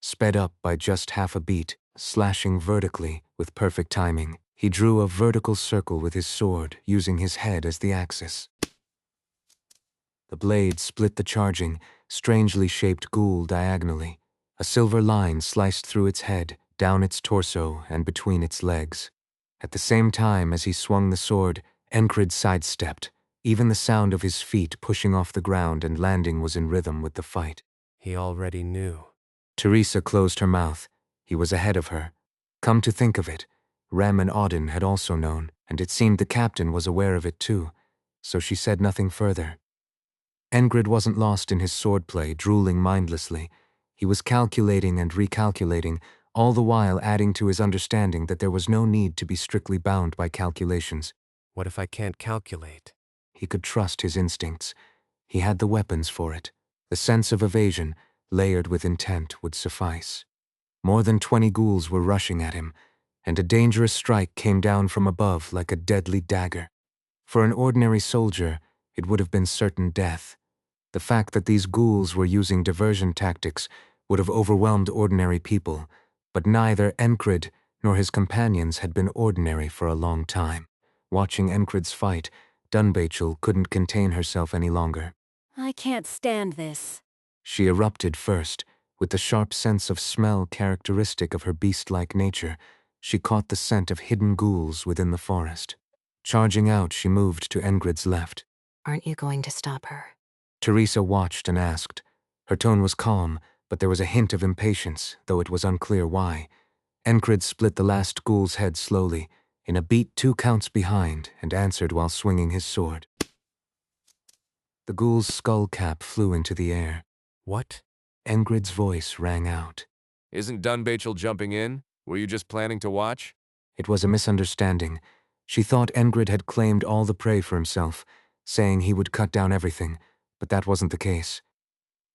sped up by just half a beat, slashing vertically with perfect timing. He drew a vertical circle with his sword, using his head as the axis. The blade split the charging, strangely shaped ghoul diagonally. A silver line sliced through its head, down its torso, and between its legs. At the same time as he swung the sword, Enkrid sidestepped. Even the sound of his feet pushing off the ground and landing was in rhythm with the fight. He already knew. Teresa closed her mouth. He was ahead of her. Come to think of it, Rem and Auden had also known, and it seemed the captain was aware of it too, so she said nothing further. Enkrid wasn't lost in his swordplay, drooling mindlessly. He was calculating and recalculating, all the while adding to his understanding that there was no need to be strictly bound by calculations. What if I can't calculate? He could trust his instincts. He had the weapons for it. The sense of evasion, layered with intent, would suffice. More than 20 ghouls were rushing at him, and a dangerous strike came down from above like a deadly dagger. For an ordinary soldier, it would have been certain death. The fact that these ghouls were using diversion tactics would have overwhelmed ordinary people, but neither Enkrid nor his companions had been ordinary for a long time. Watching Enkrid's fight, Dunbachel couldn't contain herself any longer. I can't stand this. She erupted first. With the sharp sense of smell characteristic of her beast-like nature, she caught the scent of hidden ghouls within the forest. Charging out, she moved to Enkrid's left. Aren't you going to stop her? Teresa watched and asked. Her tone was calm, but there was a hint of impatience, though it was unclear why. Enkrid split the last ghoul's head slowly, in a beat 2 counts behind, and answered while swinging his sword. The ghoul's skull cap flew into the air. What? Enkrid's voice rang out. Isn't Dunbachel jumping in? Were you just planning to watch? It was a misunderstanding. She thought Enkrid had claimed all the prey for himself, saying he would cut down everything, but that wasn't the case.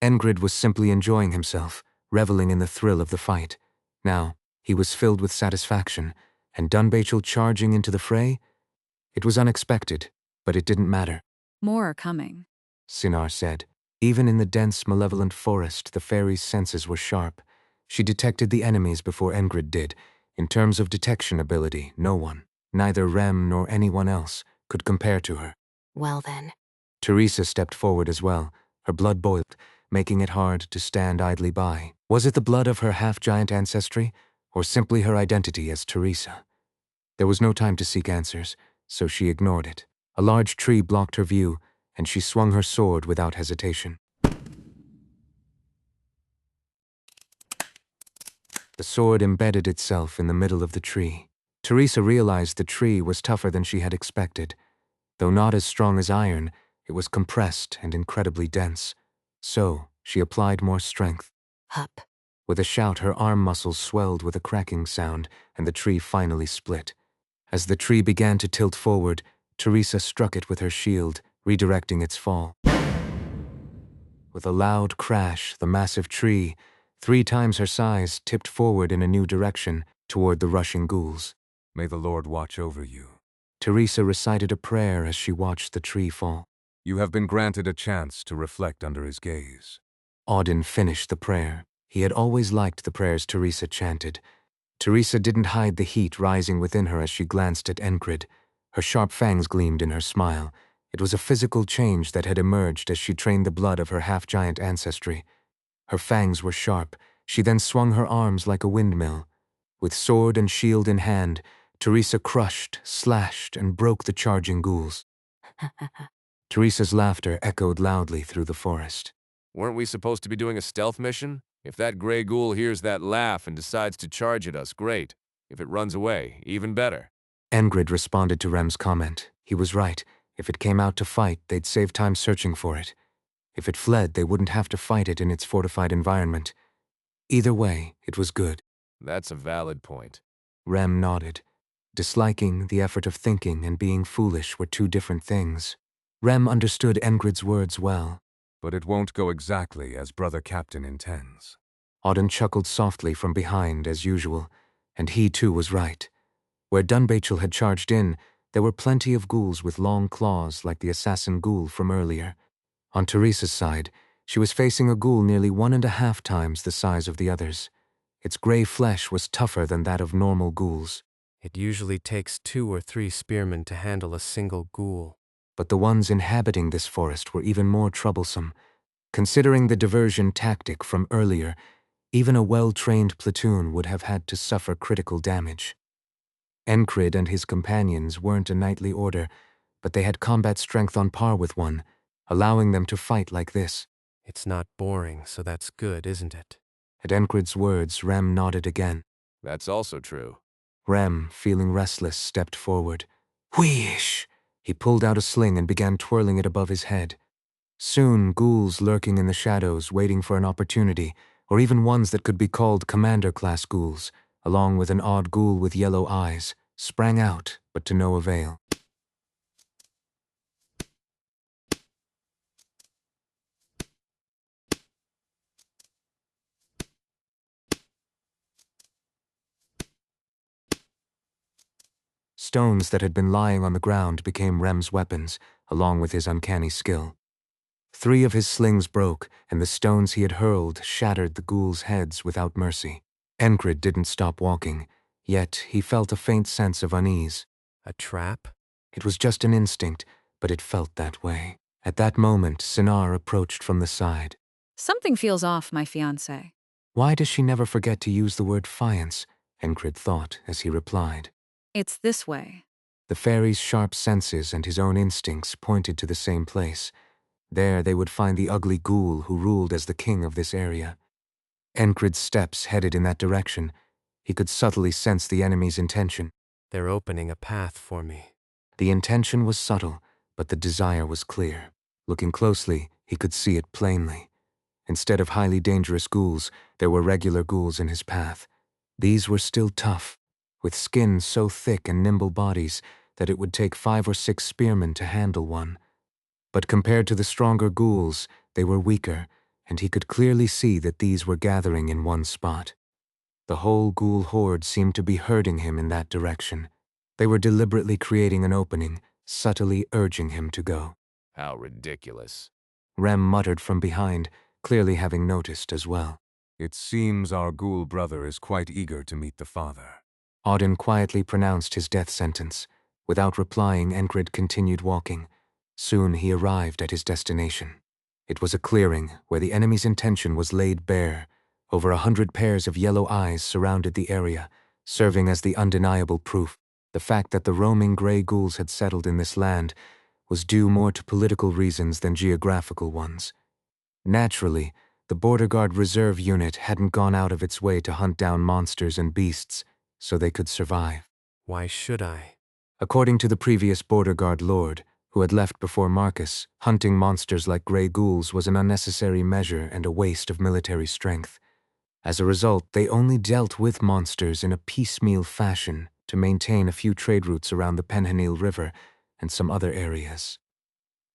Enkrid was simply enjoying himself, reveling in the thrill of the fight. Now, he was filled with satisfaction, and Dunbachel charging into the fray? It was unexpected, but it didn't matter. More are coming. Sinar said. Even in the dense, malevolent forest, the fairy's senses were sharp. She detected the enemies before Enkrid did. In terms of detection ability, no one, neither Rem nor anyone else, could compare to her. Well then. Teresa stepped forward as well. Her blood boiled, making it hard to stand idly by. Was it the blood of her half-giant ancestry, or simply her identity as Teresa? There was no time to seek answers, so she ignored it. A large tree blocked her view, and she swung her sword without hesitation. The sword embedded itself in the middle of the tree. Teresa realized the tree was tougher than she had expected. Though not as strong as iron, it was compressed and incredibly dense. So, she applied more strength. Hup. With a shout, her arm muscles swelled with a cracking sound, and the tree finally split. As the tree began to tilt forward, Teresa struck it with her shield, redirecting its fall. With a loud crash, the massive tree, 3 times her size, tipped forward in a new direction toward the rushing ghouls. May the Lord watch over you. Teresa recited a prayer as she watched the tree fall. You have been granted a chance to reflect under his gaze. Auden finished the prayer. He had always liked the prayers Teresa chanted. Teresa didn't hide the heat rising within her as she glanced at Enkrid. Her sharp fangs gleamed in her smile. It was a physical change that had emerged as she trained the blood of her half-giant ancestry. Her fangs were sharp. She then swung her arms like a windmill. With sword and shield in hand, Teresa crushed, slashed, and broke the charging ghouls. Teresa's laughter echoed loudly through the forest. Weren't we supposed to be doing a stealth mission? If that gray ghoul hears that laugh and decides to charge at us, great. If it runs away, even better. Enkrid responded to Rem's comment. He was right. If it came out to fight, they'd save time searching for it. If it fled, they wouldn't have to fight it in its fortified environment. Either way, it was good. That's a valid point. Rem nodded. Disliking the effort of thinking and being foolish were two different things. Rem understood Enkrid's words well. But it won't go exactly as Brother Captain intends. Auden chuckled softly from behind, as usual, and he too was right. Where Dunbachel had charged in, there were plenty of ghouls with long claws like the assassin ghoul from earlier. On Teresa's side, she was facing a ghoul nearly 1.5 times the size of the others. Its gray flesh was tougher than that of normal ghouls. It usually takes 2 or 3 spearmen to handle a single ghoul. But the ones inhabiting this forest were even more troublesome. Considering the diversion tactic from earlier, even a well-trained platoon would have had to suffer critical damage. Enkrid and his companions weren't a knightly order, but they had combat strength on par with one, allowing them to fight like this. It's not boring, so that's good, isn't it? At Enkrid's words, Rem nodded again. That's also true. Rem, feeling restless, stepped forward. Wheesh! He pulled out a sling and began twirling it above his head. Soon, ghouls lurking in the shadows, waiting for an opportunity, or even ones that could be called commander-class ghouls, along with an odd ghoul with yellow eyes, sprang out, but to no avail. Stones that had been lying on the ground became Rem's weapons, along with his uncanny skill. 3 of his slings broke, and the stones he had hurled shattered the ghouls' heads without mercy. Enkrid didn't stop walking, yet he felt a faint sense of unease. A trap? It was just an instinct, but it felt that way. At that moment, Sinar approached from the side. Something feels off, my fiancé. Why does she never forget to use the word fiance? Enkrid thought as he replied. It's this way. The fairy's sharp senses and his own instincts pointed to the same place. There they would find the ugly ghoul who ruled as the king of this area. Enkrid's steps headed in that direction. He could subtly sense the enemy's intention. They're opening a path for me. The intention was subtle, but the desire was clear. Looking closely, he could see it plainly. Instead of highly dangerous ghouls, there were regular ghouls in his path. These were still tough, with skin so thick and nimble bodies that it would take 5 or 6 spearmen to handle one. But compared to the stronger ghouls, they were weaker, and he could clearly see that these were gathering in one spot. The whole ghoul horde seemed to be herding him in that direction. They were deliberately creating an opening, subtly urging him to go. How ridiculous. Rem muttered from behind, clearly having noticed as well. It seems our ghoul brother is quite eager to meet the father. Auden quietly pronounced his death sentence. Without replying, Enkrid continued walking. Soon he arrived at his destination. It was a clearing where the enemy's intention was laid bare. Over 100 pairs of yellow eyes surrounded the area, serving as the undeniable proof. The fact that the roaming gray ghouls had settled in this land was due more to political reasons than geographical ones. Naturally, the Border Guard Reserve Unit hadn't gone out of its way to hunt down monsters and beasts, so they could survive. Why should I? According to the previous Border Guard Lord, who had left before Marcus, hunting monsters like gray ghouls was an unnecessary measure and a waste of military strength. As a result, they only dealt with monsters in a piecemeal fashion to maintain a few trade routes around the Penhanil River and some other areas.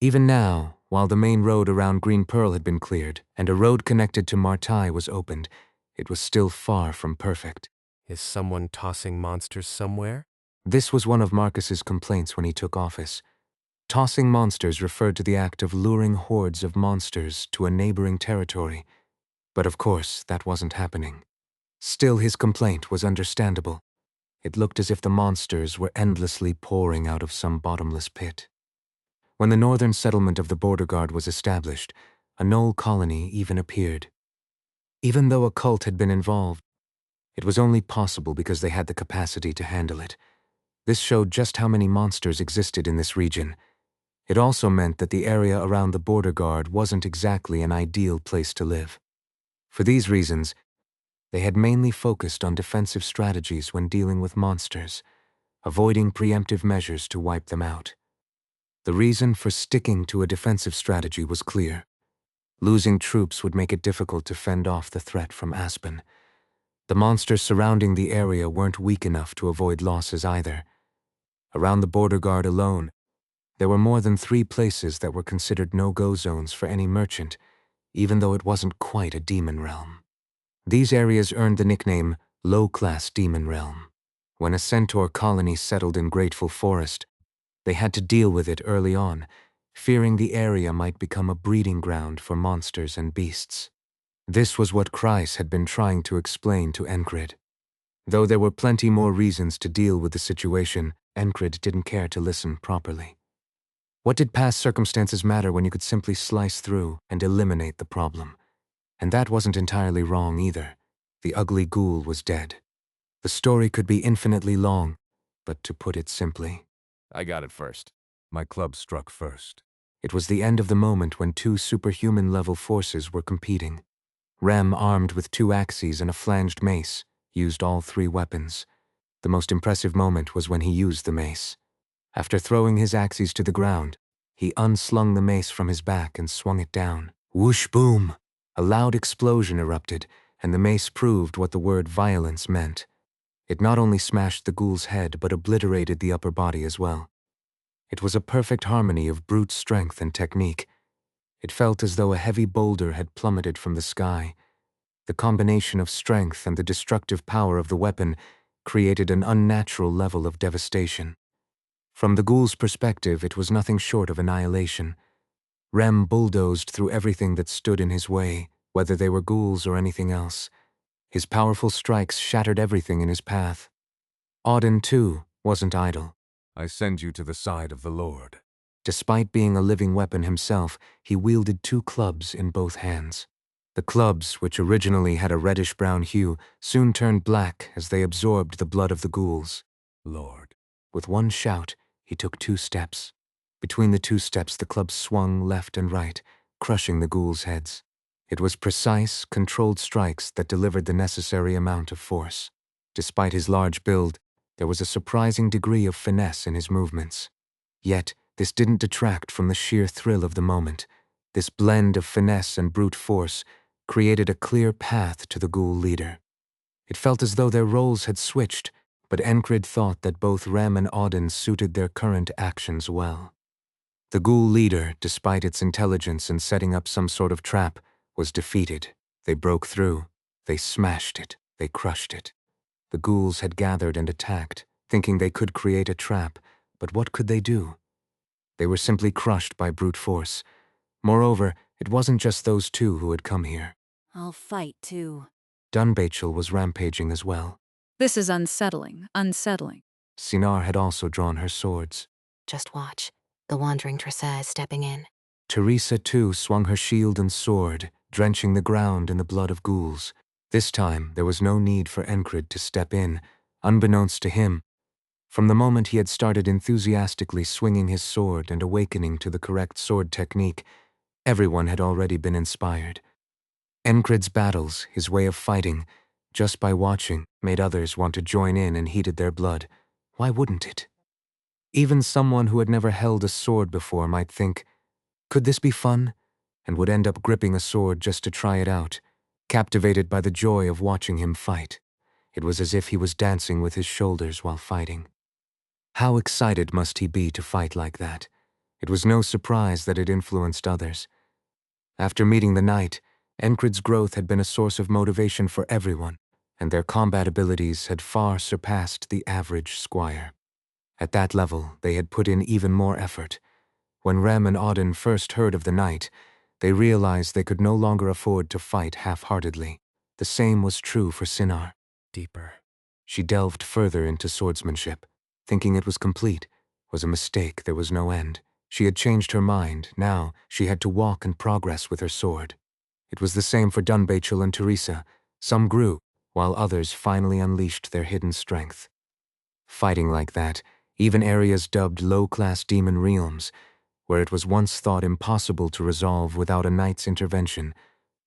Even now, while the main road around Green Pearl had been cleared and a road connected to Martai was opened, it was still far from perfect. Is someone tossing monsters somewhere? This was one of Marcus's complaints when he took office. Tossing monsters referred to the act of luring hordes of monsters to a neighboring territory. But of course, that wasn't happening. Still, his complaint was understandable. It looked as if the monsters were endlessly pouring out of some bottomless pit. When the northern settlement of the border guard was established, a Knoll colony even appeared. Even though a cult had been involved, it was only possible because they had the capacity to handle it. This showed just how many monsters existed in this region. It also meant that the area around the border guard wasn't exactly an ideal place to live. For these reasons, they had mainly focused on defensive strategies when dealing with monsters, avoiding preemptive measures to wipe them out. The reason for sticking to a defensive strategy was clear. Losing troops would make it difficult to fend off the threat from Aspen. The monsters surrounding the area weren't weak enough to avoid losses either. Around the border guard alone, there were more than 3 places that were considered no-go zones for any merchant, even though it wasn't quite a demon realm. These areas earned the nickname Low-Class Demon Realm. When a centaur colony settled in Grateful Forest, they had to deal with it early on, fearing the area might become a breeding ground for monsters and beasts. This was what Kreis had been trying to explain to Enkrid. Though there were plenty more reasons to deal with the situation, Enkrid didn't care to listen properly. What did past circumstances matter when you could simply slice through and eliminate the problem? And that wasn't entirely wrong either. The ugly ghoul was dead. The story could be infinitely long, but to put it simply, I got it first. My club struck first. it was the end of the moment when 2 superhuman-level forces were competing. Rem, armed with 2 axes and a flanged mace, used all 3 weapons. The most impressive moment was when he used the mace. After throwing his axes to the ground, he unslung the mace from his back and swung it down. Whoosh boom! A loud explosion erupted, and the mace proved what the word violence meant. It not only smashed the ghoul's head but obliterated the upper body as well. It was a perfect harmony of brute strength and technique. It felt as though a heavy boulder had plummeted from the sky. The combination of strength and the destructive power of the weapon created an unnatural level of devastation. From the ghoul's perspective, it was nothing short of annihilation. Rem bulldozed through everything that stood in his way, whether they were ghouls or anything else. His powerful strikes shattered everything in his path. Auden, too, wasn't idle. I send you to the side of the Lord. Despite being a living weapon himself, he wielded 2 clubs in both hands. The clubs, which originally had a reddish-brown hue, soon turned black as they absorbed the blood of the ghouls. Lord. With one shout, he took 2 steps. Between the 2 steps, the clubs swung left and right, crushing the ghouls' heads. It was precise, controlled strikes that delivered the necessary amount of force. Despite his large build, there was a surprising degree of finesse in his movements. Yet, this didn't detract from the sheer thrill of the moment. This blend of finesse and brute force created a clear path to the ghoul leader. It felt as though their roles had switched, but Enkrid thought that both Rem and Auden suited their current actions well. The ghoul leader, despite its intelligence in setting up some sort of trap, was defeated. They broke through. They smashed it. They crushed it. The ghouls had gathered and attacked, thinking they could create a trap, but what could they do? They were simply crushed by brute force. Moreover, it wasn't just those 2 who had come here. I'll fight too. Dunbachel was rampaging as well. This is unsettling, unsettling. Sinar had also drawn her swords. Just watch. The wandering Tressa is stepping in. Teresa, too, swung her shield and sword, drenching the ground in the blood of ghouls. This time, there was no need for Enkrid to step in, unbeknownst to him. From the moment he had started enthusiastically swinging his sword and awakening to the correct sword technique, everyone had already been inspired. Enkrid's battles, his way of fighting, just by watching, made others want to join in and heated their blood. Why wouldn't it? Even someone who had never held a sword before might think, could this be fun? And would end up gripping a sword just to try it out, captivated by the joy of watching him fight. It was as if he was dancing with his shoulders while fighting. How excited must he be to fight like that? It was no surprise that it influenced others. After meeting the knight, Enkrid's growth had been a source of motivation for everyone, and their combat abilities had far surpassed the average squire. At that level, they had put in even more effort. When Rem and Auden first heard of the knight, they realized they could no longer afford to fight half-heartedly. The same was true for Sinar. Deeper. She delved further into swordsmanship. Thinking it was complete was a mistake. There was no end. She had changed her mind. Now she had to walk and progress with her sword. It was the same for Dunbachel and Teresa. Some grew, while others finally unleashed their hidden strength. Fighting like that, even areas dubbed low-class demon realms, where it was once thought impossible to resolve without a knight's intervention,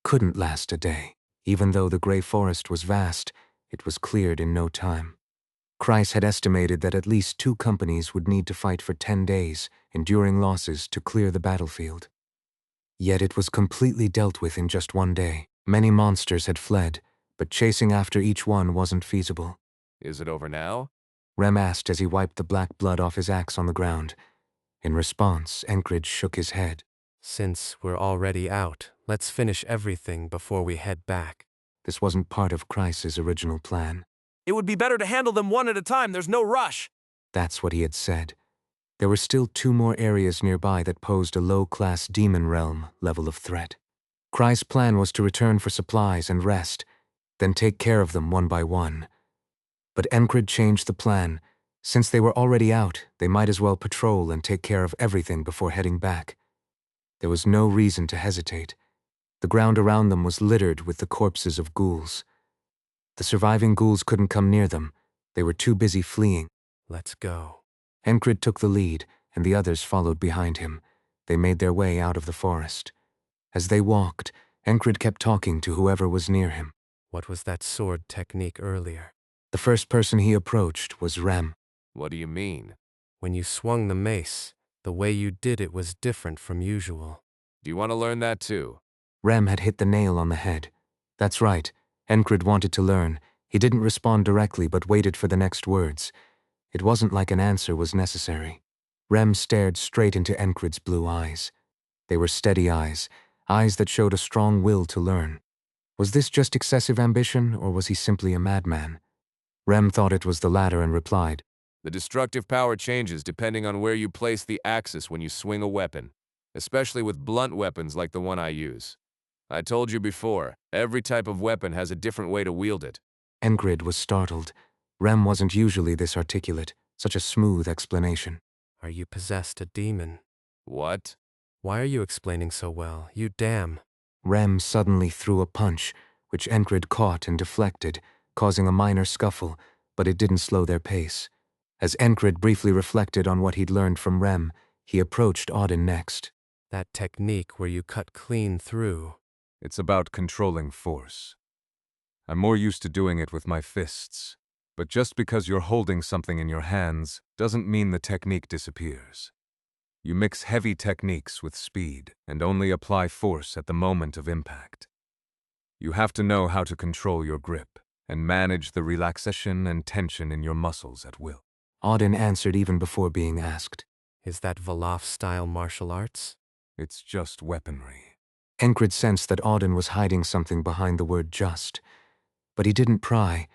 couldn't last a day. Even though the Grey Forest was vast, it was cleared in no time. Kreis had estimated that at least 2 companies would need to fight for 10 days, enduring losses to clear the battlefield. Yet it was completely dealt with in just 1 day. Many monsters had fled, but chasing after each one wasn't feasible. Is it over now? Rem asked as he wiped the black blood off his axe on the ground. In response, Enkrid shook his head. Since we're already out, let's finish everything before we head back. This wasn't part of Kreis's original plan. It would be better to handle them one at a time. There's no rush. That's what he had said. There were still 2 more areas nearby that posed a low-class demon realm level of threat. Kreis' plan was to return for supplies and rest, then take care of them one by one. But Enkrid changed the plan. Since they were already out, they might as well patrol and take care of everything before heading back. There was no reason to hesitate. The ground around them was littered with the corpses of ghouls. The surviving ghouls couldn't come near them. They were too busy fleeing. Let's go. Enkrid took the lead, and the others followed behind him. They made their way out of the forest. As they walked, Enkrid kept talking to whoever was near him. What was that sword technique earlier? The first person he approached was Rem. What do you mean? When you swung the mace, the way you did it was different from usual. Do you want to learn that too? Rem had hit the nail on the head. That's right. Enkrid wanted to learn. He didn't respond directly but waited for the next words. It wasn't like an answer was necessary. Rem stared straight into Enkrid's blue eyes. They were steady eyes that showed a strong will to learn. Was this just excessive ambition, or was he simply a madman? Rem thought it was the latter and replied, The destructive power changes depending on where you place the axis when you swing a weapon, especially with blunt weapons like the one I use. I told you before, every type of weapon has a different way to wield it. Enkrid was startled. Rem wasn't usually this articulate, such a smooth explanation. Are you possessed a demon? What? Why are you explaining so well? You damn. Rem suddenly threw a punch, which Enkrid caught and deflected, causing a minor scuffle, but it didn't slow their pace. As Enkrid briefly reflected on what he'd learned from Rem, he approached Auden next. That technique where you cut clean through. It's about controlling force. I'm more used to doing it with my fists. But just because you're holding something in your hands doesn't mean the technique disappears. You mix heavy techniques with speed and only apply force at the moment of impact. You have to know how to control your grip and manage the relaxation and tension in your muscles at will. Auden answered even before being asked. Is that Valaf-style martial arts? It's just weaponry. Enkrid sensed that Auden was hiding something behind the word just. But he didn't pry.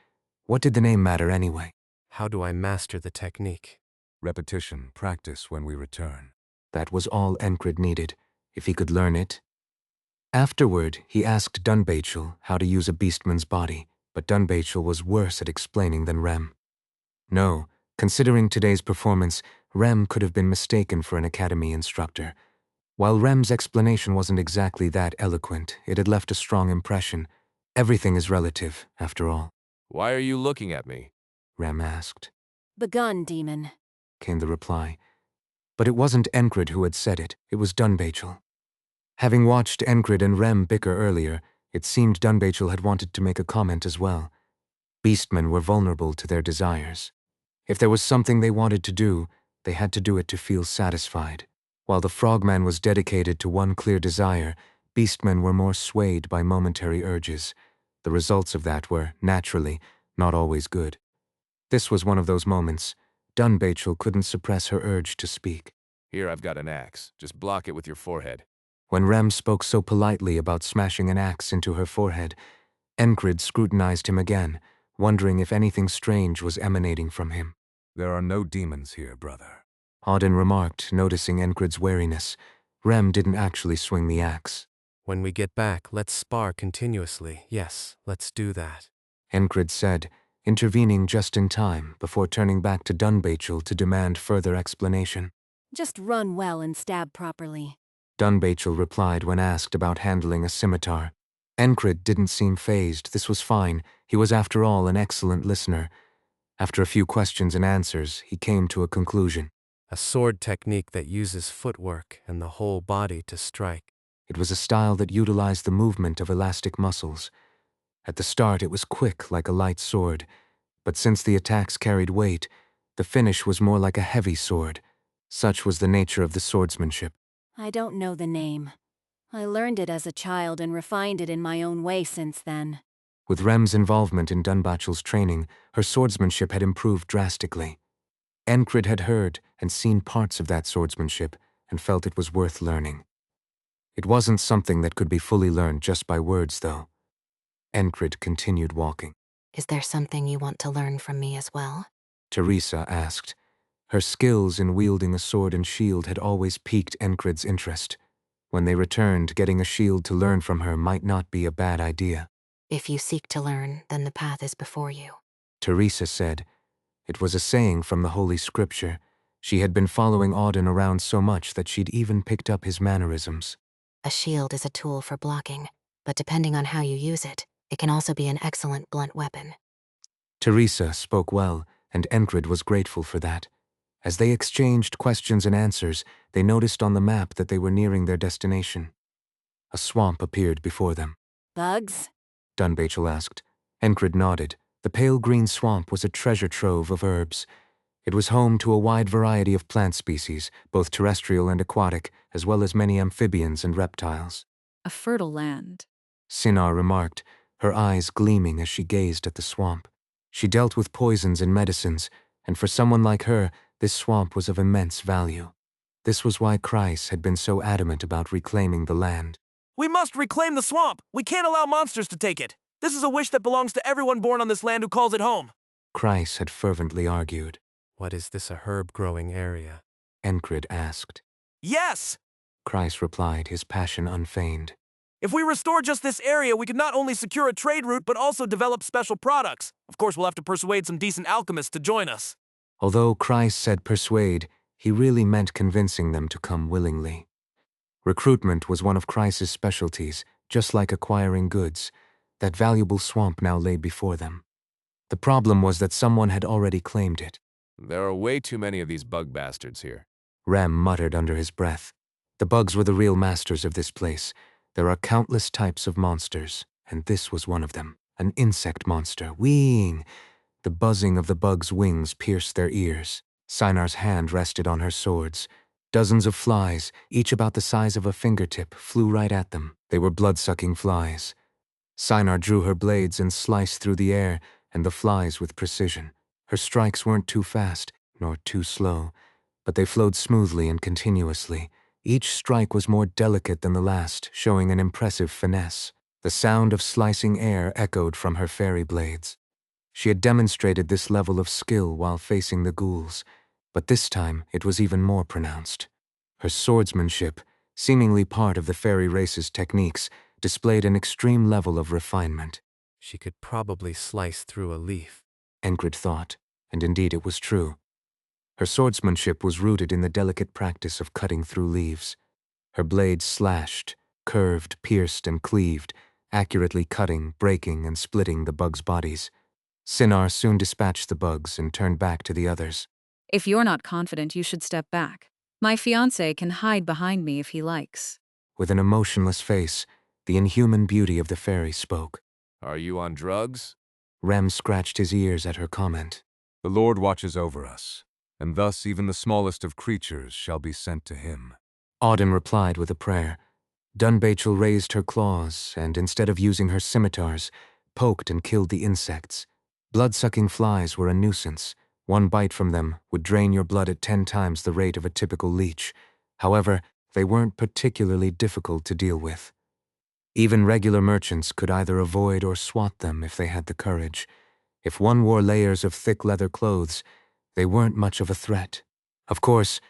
What did the name matter anyway? How do I master the technique? Repetition, practice when we return. That was all Enkrid needed, if he could learn it. Afterward, he asked Dunbachel how to use a beastman's body, but Dunbachel was worse at explaining than Rem. No, considering today's performance, Rem could have been mistaken for an academy instructor. While Rem's explanation wasn't exactly that eloquent, it had left a strong impression. Everything is relative, after all. Why are you looking at me? Rem asked. Begun, demon. Came the reply. But it wasn't Enkrid who had said it was Dunbachel. Having watched Enkrid and Rem bicker earlier, it seemed Dunbachel had wanted to make a comment as well. Beastmen were vulnerable to their desires. If there was something they wanted to do, they had to do it to feel satisfied. While the frogman was dedicated to one clear desire, beastmen were more swayed by momentary urges. The results of that were, naturally, not always good. This was one of those moments. Dunbachel couldn't suppress her urge to speak. Here, I've got an axe. Just block it with your forehead. When Rem spoke so politely about smashing an axe into her forehead, Enkrid scrutinized him again, wondering if anything strange was emanating from him. There are no demons here, brother. Auden remarked, noticing Enkrid's wariness. Rem didn't actually swing the axe. When we get back, let's spar continuously. Yes, let's do that. Enkrid said, intervening just in time before turning back to Dunbachel to demand further explanation. Just run well and stab properly. Dunbachel replied when asked about handling a scimitar. Enkrid didn't seem fazed. This was fine. He was, after all, an excellent listener. After a few questions and answers, he came to a conclusion. A sword technique that uses footwork and the whole body to strike. It was a style that utilized the movement of elastic muscles. At the start, it was quick, like a light sword, but since the attacks carried weight, the finish was more like a heavy sword. Such was the nature of the swordsmanship. I don't know the name. I learned it as a child and refined it in my own way since then. With Rem's involvement in Dunbachel's training, her swordsmanship had improved drastically. Enkrid had heard and seen parts of that swordsmanship and felt it was worth learning. It wasn't something that could be fully learned just by words, though. Enkrid continued walking. Is there something you want to learn from me as well? Teresa asked. Her skills in wielding a sword and shield had always piqued Enkrid's interest. When they returned, getting a shield to learn from her might not be a bad idea. If you seek to learn, then the path is before you. Teresa said. It was a saying from the Holy Scripture. She had been following Auden around so much that she'd even picked up his mannerisms. A shield is a tool for blocking, but depending on how you use it, it can also be an excellent blunt weapon. Teresa spoke well, and Enkrid was grateful for that. As they exchanged questions and answers, they noticed on the map that they were nearing their destination. A swamp appeared before them. Bugs? Dunbachel asked. Enkrid nodded. The pale green swamp was a treasure trove of herbs. It was home to a wide variety of plant species, both terrestrial and aquatic, as well as many amphibians and reptiles. A fertile land. Sinar remarked, her eyes gleaming as she gazed at the swamp. She dealt with poisons and medicines, and for someone like her, this swamp was of immense value. This was why Kreis had been so adamant about reclaiming the land. We must reclaim the swamp. We can't allow monsters to take it. This is a wish that belongs to everyone born on this land who calls it home. Kreis had fervently argued. What is this, a herb-growing area? Enkrid asked. Yes! Kreis replied, his passion unfeigned. If we restore just this area, we could not only secure a trade route, but also develop special products. Of course, we'll have to persuade some decent alchemists to join us. Although Kreis said persuade, he really meant convincing them to come willingly. Recruitment was one of Kreis's specialties, just like acquiring goods. That valuable swamp now lay before them. The problem was that someone had already claimed it. There are way too many of these bug bastards here. Rem muttered under his breath. The bugs were the real masters of this place. There are countless types of monsters, and this was one of them. An insect monster, wheeing. The buzzing of the bug's wings pierced their ears. Sinar's hand rested on her swords. Dozens of flies, each about the size of a fingertip, flew right at them. They were blood-sucking flies. Sinar drew her blades and sliced through the air and the flies with precision. Her strikes weren't too fast, nor too slow, but they flowed smoothly and continuously. Each strike was more delicate than the last, showing an impressive finesse. The sound of slicing air echoed from her fairy blades. She had demonstrated this level of skill while facing the ghouls, but this time it was even more pronounced. Her swordsmanship, seemingly part of the fairy race's techniques, displayed an extreme level of refinement. She could probably slice through a leaf. Enkrid thought, and indeed it was true. Her swordsmanship was rooted in the delicate practice of cutting through leaves. Her blades slashed, curved, pierced, and cleaved, accurately cutting, breaking, and splitting the bugs' bodies. Sinar soon dispatched the bugs and turned back to the others. If you're not confident, you should step back. My fiancé can hide behind me if he likes. With an emotionless face, the inhuman beauty of the fairy spoke. Are you on drugs? Rem scratched his ears at her comment. The Lord watches over us, and thus even the smallest of creatures shall be sent to him. Auden replied with a prayer. Dunbachel raised her claws and, instead of using her scimitars, poked and killed the insects. Blood-sucking flies were a nuisance. One bite from them would drain your blood at 10 times the rate of a typical leech. However, they weren't particularly difficult to deal with. Even regular merchants could either avoid or swat them if they had the courage. If one wore layers of thick leather clothes, they weren't much of a threat. Of course,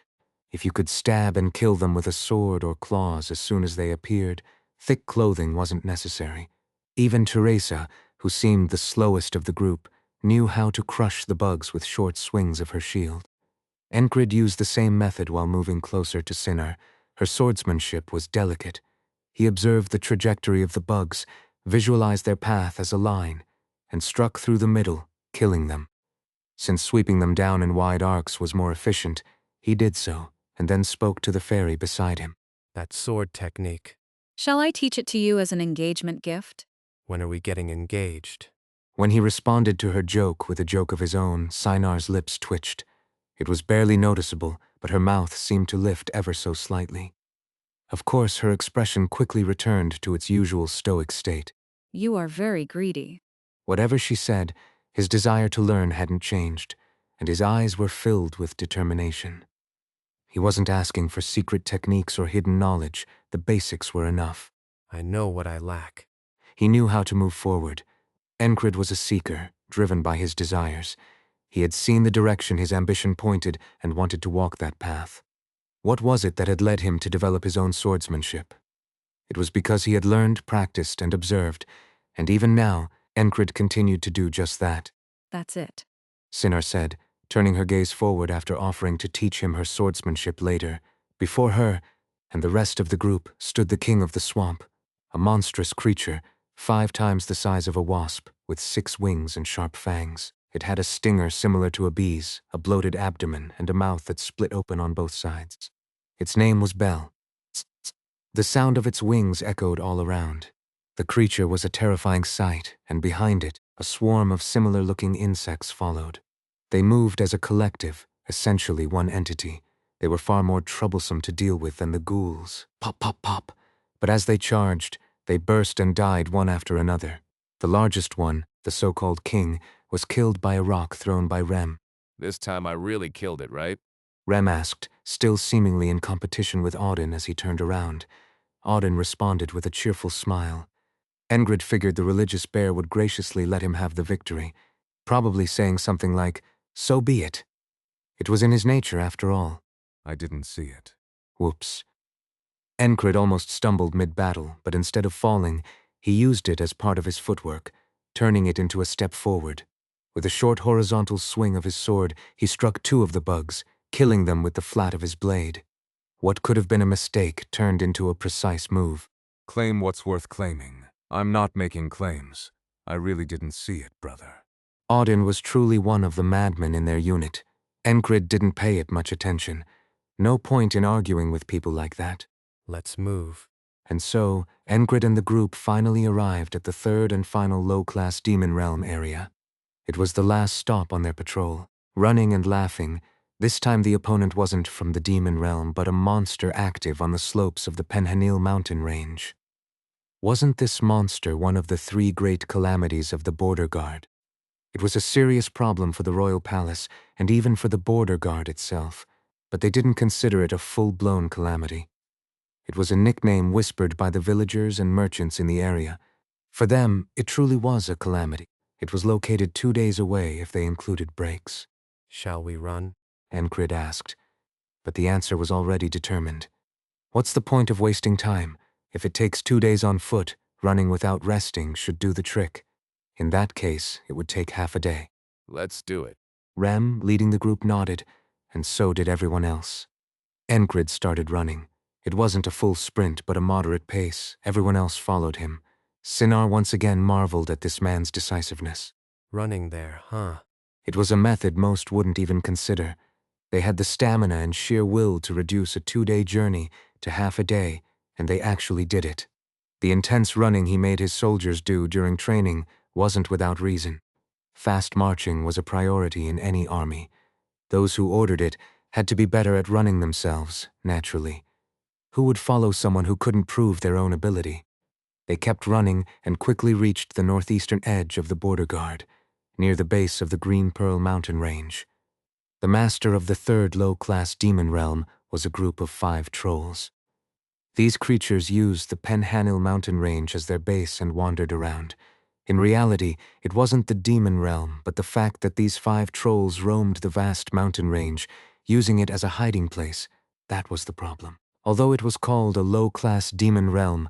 if you could stab and kill them with a sword or claws as soon as they appeared, Thick clothing wasn't necessary. Even Teresa, who seemed the slowest of the group, knew how to crush the bugs with short swings of her shield. Enkrid used the same method while moving closer to Sinar. Her swordsmanship was delicate. He observed the trajectory of the bugs, visualized their path as a line, and struck through the middle, killing them. Since sweeping them down in wide arcs was more efficient, he did so, and then spoke to the fairy beside him. That sword technique. Shall I teach it to you as an engagement gift? When are we getting engaged? When he responded to her joke with a joke of his own, Sinar's lips twitched. It was barely noticeable, but her mouth seemed to lift ever so slightly. Of course, her expression quickly returned to its usual stoic state. You are very greedy. Whatever she said, his desire to learn hadn't changed, and his eyes were filled with determination. He wasn't asking for secret techniques or hidden knowledge. The basics were enough. I know what I lack. He knew how to move forward. Enkrid was a seeker, driven by his desires. He had seen the direction his ambition pointed and wanted to walk that path. What was it that had led him to develop his own swordsmanship? It was because he had learned, practiced, and observed, and even now, Enkrid continued to do just that. That's it. Sinar said, turning her gaze forward after offering to teach him her swordsmanship later. Before her, and the rest of the group, stood the king of the swamp, a monstrous creature, 5 times the size of a wasp, with 6 wings and sharp fangs. It had a stinger similar to a bee's, a bloated abdomen, and a mouth that split open on both sides. Its name was Bell. The sound of its wings echoed all around. The creature was a terrifying sight, and behind it, a swarm of similar-looking insects followed. They moved as a collective, essentially one entity. They were far more troublesome to deal with than the ghouls. Pop, pop, pop. But as they charged, they burst and died one after another. The largest one, the so-called king, was killed by a rock thrown by Rem. This time I really killed it, right? Rem asked, still seemingly in competition with Audin as he turned around. Audin responded with a cheerful smile. Enkrid figured the religious bear would graciously let him have the victory, probably saying something like, "So be it." It was in his nature, after all. I didn't see it. Whoops. Enkrid almost stumbled mid-battle, but instead of falling, he used it as part of his footwork, turning it into a step forward. With a short horizontal swing of his sword, he struck 2 of the bugs, killing them with the flat of his blade. What could have been a mistake turned into a precise move. Claim what's worth claiming. I'm not making claims. I really didn't see it, brother. Audin was truly one of the madmen in their unit. Enkrid didn't pay it much attention. No point in arguing with people like that. Let's move. And so, Enkrid and the group finally arrived at the 3rd and final low-class Demon Realm area. It was the last stop on their patrol. Running and laughing, this time the opponent wasn't from the Demon Realm but a monster active on the slopes of the Penhanil mountain range. Wasn't this monster one of the 3 great calamities of the Border Guard? It was a serious problem for the royal palace and even for the Border Guard itself, but they didn't consider it a full-blown calamity. It was a nickname whispered by the villagers and merchants in the area. For them, it truly was a calamity. It was located 2 days away if they included breaks. Shall we run? Enkrid asked, but the answer was already determined. What's the point of wasting time? If it takes 2 days on foot, running without resting should do the trick. In that case, it would take half a day. Let's do it. Rem, leading the group, nodded, and so did everyone else. Enkrid started running. It wasn't a full sprint, but a moderate pace. Everyone else followed him. Sinar once again marveled at this man's decisiveness. Running there, huh? It was a method most wouldn't even consider. They had the stamina and sheer will to reduce a 2-day journey to half a day, and they actually did it. The intense running he made his soldiers do during training wasn't without reason. Fast marching was a priority in any army. Those who ordered it had to be better at running themselves, naturally. Who would follow someone who couldn't prove their own ability? They kept running and quickly reached the northeastern edge of the Border Guard, near the base of the Green Pearl mountain range. The master of the 3rd low-class demon realm was a group of 5 trolls. These creatures used the Penhanil mountain range as their base and wandered around. In reality, it wasn't the demon realm, but the fact that these 5 trolls roamed the vast mountain range, using it as a hiding place, that was the problem. Although it was called a low-class demon realm,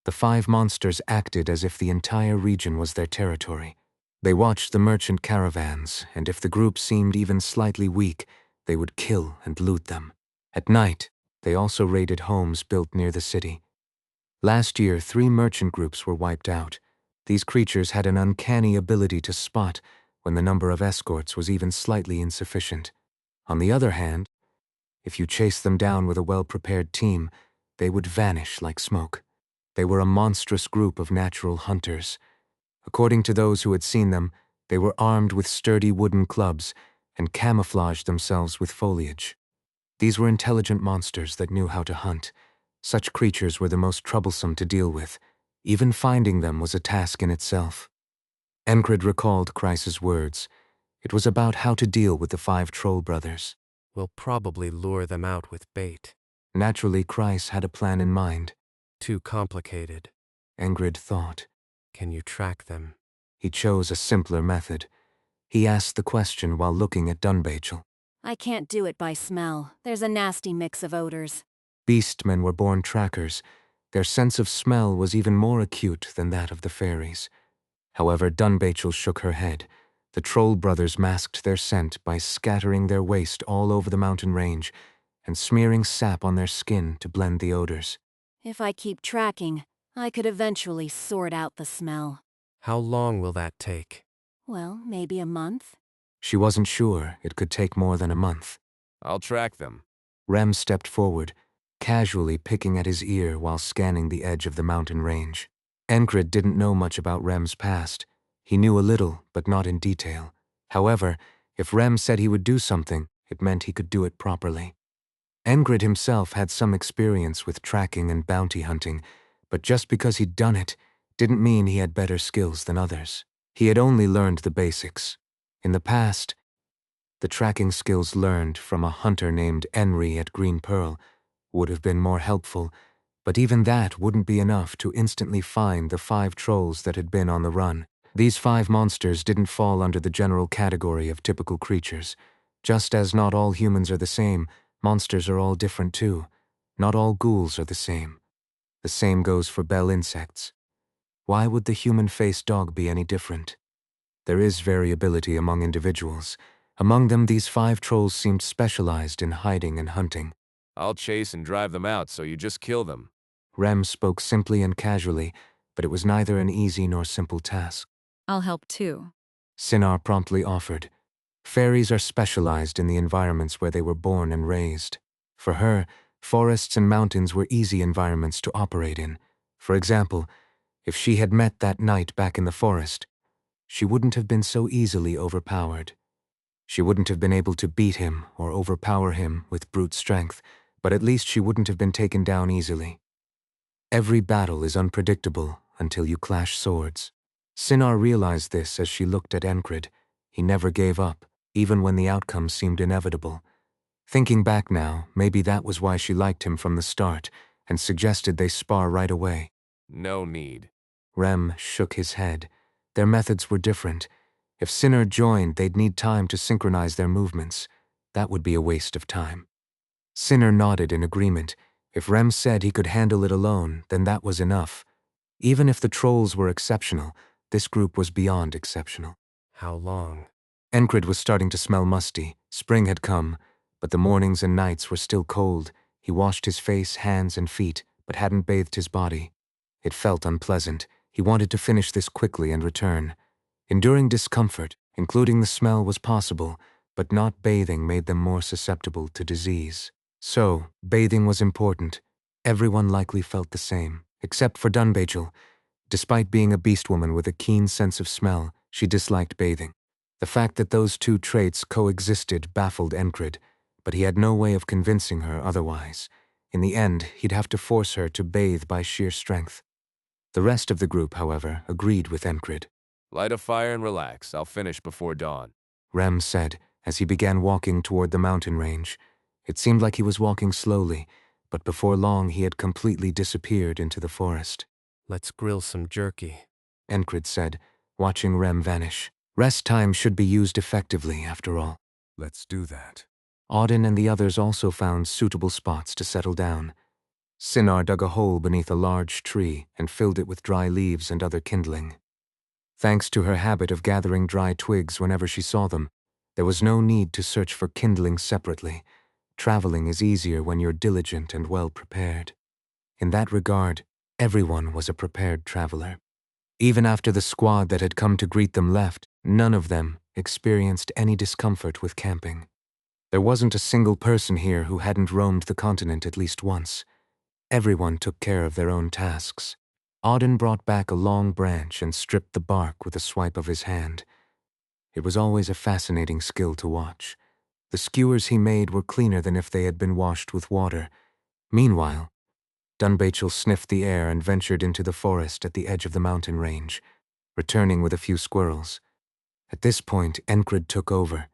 The 5 monsters acted as if the entire region was their territory. They watched the merchant caravans, and if the group seemed even slightly weak, they would kill and loot them. At night, they also raided homes built near the city. Last year, 3 merchant groups were wiped out. These creatures had an uncanny ability to spot when the number of escorts was even slightly insufficient. On the other hand, if you chased them down with a well-prepared team, they would vanish like smoke. They were a monstrous group of natural hunters. According to those who had seen them, they were armed with sturdy wooden clubs and camouflaged themselves with foliage. These were intelligent monsters that knew how to hunt. Such creatures were the most troublesome to deal with. Even finding them was a task in itself. Enkrid recalled Chrysa's words. It was about how to deal with the 5 troll brothers. We'll probably lure them out with bait. Naturally, Chrys had a plan in mind. Too complicated. Enkrid thought. Can you track them? He chose a simpler method. He asked the question while looking at Dunbachel. I can't do it by smell. There's a nasty mix of odors. Beastmen were born trackers. Their sense of smell was even more acute than that of the fairies. However, Dunbachel shook her head. The troll brothers masked their scent by scattering their waste all over the mountain range and smearing sap on their skin to blend the odors. If I keep tracking, I could eventually sort out the smell. How long will that take? Well, maybe a month. She wasn't sure it could take more than a month. I'll track them. Rem stepped forward, casually picking at his ear while scanning the edge of the mountain range. Enkrid didn't know much about Rem's past. He knew a little, but not in detail. However, if Rem said he would do something, it meant he could do it properly. Enkrid himself had some experience with tracking and bounty hunting, but just because he'd done it didn't mean he had better skills than others. He had only learned the basics. In the past, the tracking skills learned from a hunter named Enri at Green Pearl would have been more helpful, but even that wouldn't be enough to instantly find the 5 trolls that had been on the run. These 5 monsters didn't fall under the general category of typical creatures. Just as not all humans are the same, monsters are all different too. Not all ghouls are the same. The same goes for bell insects. Why would the human-faced dog be any different? There is variability among individuals. Among them, these 5 trolls seemed specialized in hiding and hunting. I'll chase and drive them out, so you just kill them. Rem spoke simply and casually, but it was neither an easy nor simple task. I'll help too. Sinar promptly offered. Fairies are specialized in the environments where they were born and raised. For her, forests and mountains were easy environments to operate in. For example, if she had met that knight back in the forest, she wouldn't have been so easily overpowered. She wouldn't have been able to beat him or overpower him with brute strength, but at least she wouldn't have been taken down easily. Every battle is unpredictable until you clash swords. Sinar realized this as she looked at Enkrid. He never gave up, even when the outcome seemed inevitable. Thinking back now, maybe that was why she liked him from the start and suggested they spar right away. No need. Rem shook his head. Their methods were different. If Sinar joined, they'd need time to synchronize their movements. That would be a waste of time. Sinar nodded in agreement. If Rem said he could handle it alone, then that was enough. Even if the trolls were exceptional, this group was beyond exceptional. How long? Enkrid was starting to smell musty. Spring had come, but the mornings and nights were still cold. He washed his face, hands, and feet, but hadn't bathed his body. It felt unpleasant. He wanted to finish this quickly and return. Enduring discomfort, including the smell, was possible, but not bathing made them more susceptible to disease. So, bathing was important. Everyone likely felt the same, except for Dunbachel. Despite being a beast woman with a keen sense of smell, she disliked bathing. The fact that those 2 traits coexisted baffled Enkrid, but he had no way of convincing her otherwise. In the end, he'd have to force her to bathe by sheer strength. The rest of the group, however, agreed with Enkrid. Light a fire and relax. I'll finish before dawn. Rem said as he began walking toward the mountain range. It seemed like he was walking slowly, but before long he had completely disappeared into the forest. Let's grill some jerky, Enkrid said, watching Rem vanish. Rest time should be used effectively, after all. Let's do that. Auden and the others also found suitable spots to settle down. Sinar dug a hole beneath a large tree and filled it with dry leaves and other kindling. Thanks to her habit of gathering dry twigs whenever she saw them, there was no need to search for kindling separately. Traveling is easier when you're diligent and well prepared. In that regard, everyone was a prepared traveler. Even after the squad that had come to greet them left, none of them experienced any discomfort with camping. There wasn't a single person here who hadn't roamed the continent at least once. Everyone took care of their own tasks. Auden brought back a long branch and stripped the bark with a swipe of his hand. It was always a fascinating skill to watch. The skewers he made were cleaner than if they had been washed with water. Meanwhile, Dunbachel sniffed the air and ventured into the forest at the edge of the mountain range, returning with a few squirrels. At this point, Enkrid took over.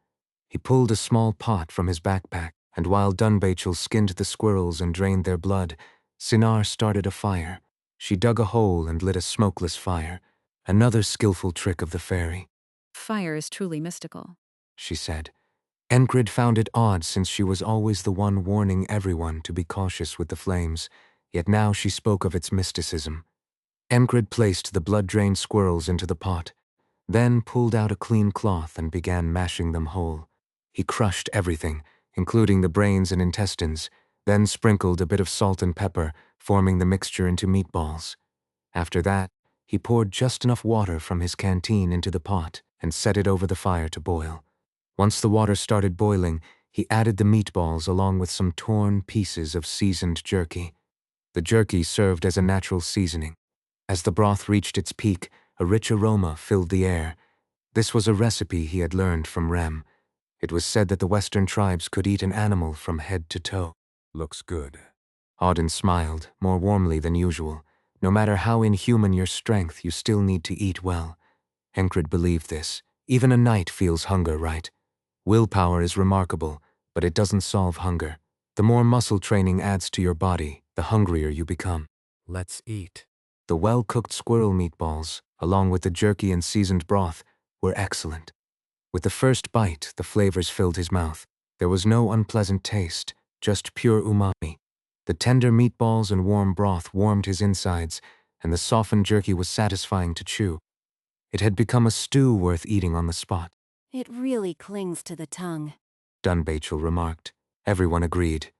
He pulled a small pot from his backpack, and while Dunbachel skinned the squirrels and drained their blood, Sinar started a fire. She dug a hole and lit a smokeless fire, another skillful trick of the fairy. Fire is truly mystical, she said. Enkrid found it odd since she was always the one warning everyone to be cautious with the flames, yet now she spoke of its mysticism. Enkrid placed the blood-drained squirrels into the pot, then pulled out a clean cloth and began mashing them whole. He crushed everything, including the brains and intestines, then sprinkled a bit of salt and pepper, forming the mixture into meatballs. After that, he poured just enough water from his canteen into the pot and set it over the fire to boil. Once the water started boiling, he added the meatballs along with some torn pieces of seasoned jerky. The jerky served as a natural seasoning. As the broth reached its peak, a rich aroma filled the air. This was a recipe he had learned from Rem. It was said that the Western tribes could eat an animal from head to toe. Looks good. Auden smiled, more warmly than usual. No matter how inhuman your strength, you still need to eat well. Enkrid believed this. Even a knight feels hunger, right? Willpower is remarkable, but it doesn't solve hunger. The more muscle training adds to your body, the hungrier you become. Let's eat. The well-cooked squirrel meatballs, along with the jerky and seasoned broth, were excellent. With the first bite, the flavors filled his mouth. There was no unpleasant taste, just pure umami. The tender meatballs and warm broth warmed his insides, and the softened jerky was satisfying to chew. It had become a stew worth eating on the spot. It really clings to the tongue, Dunbachel remarked. Everyone agreed.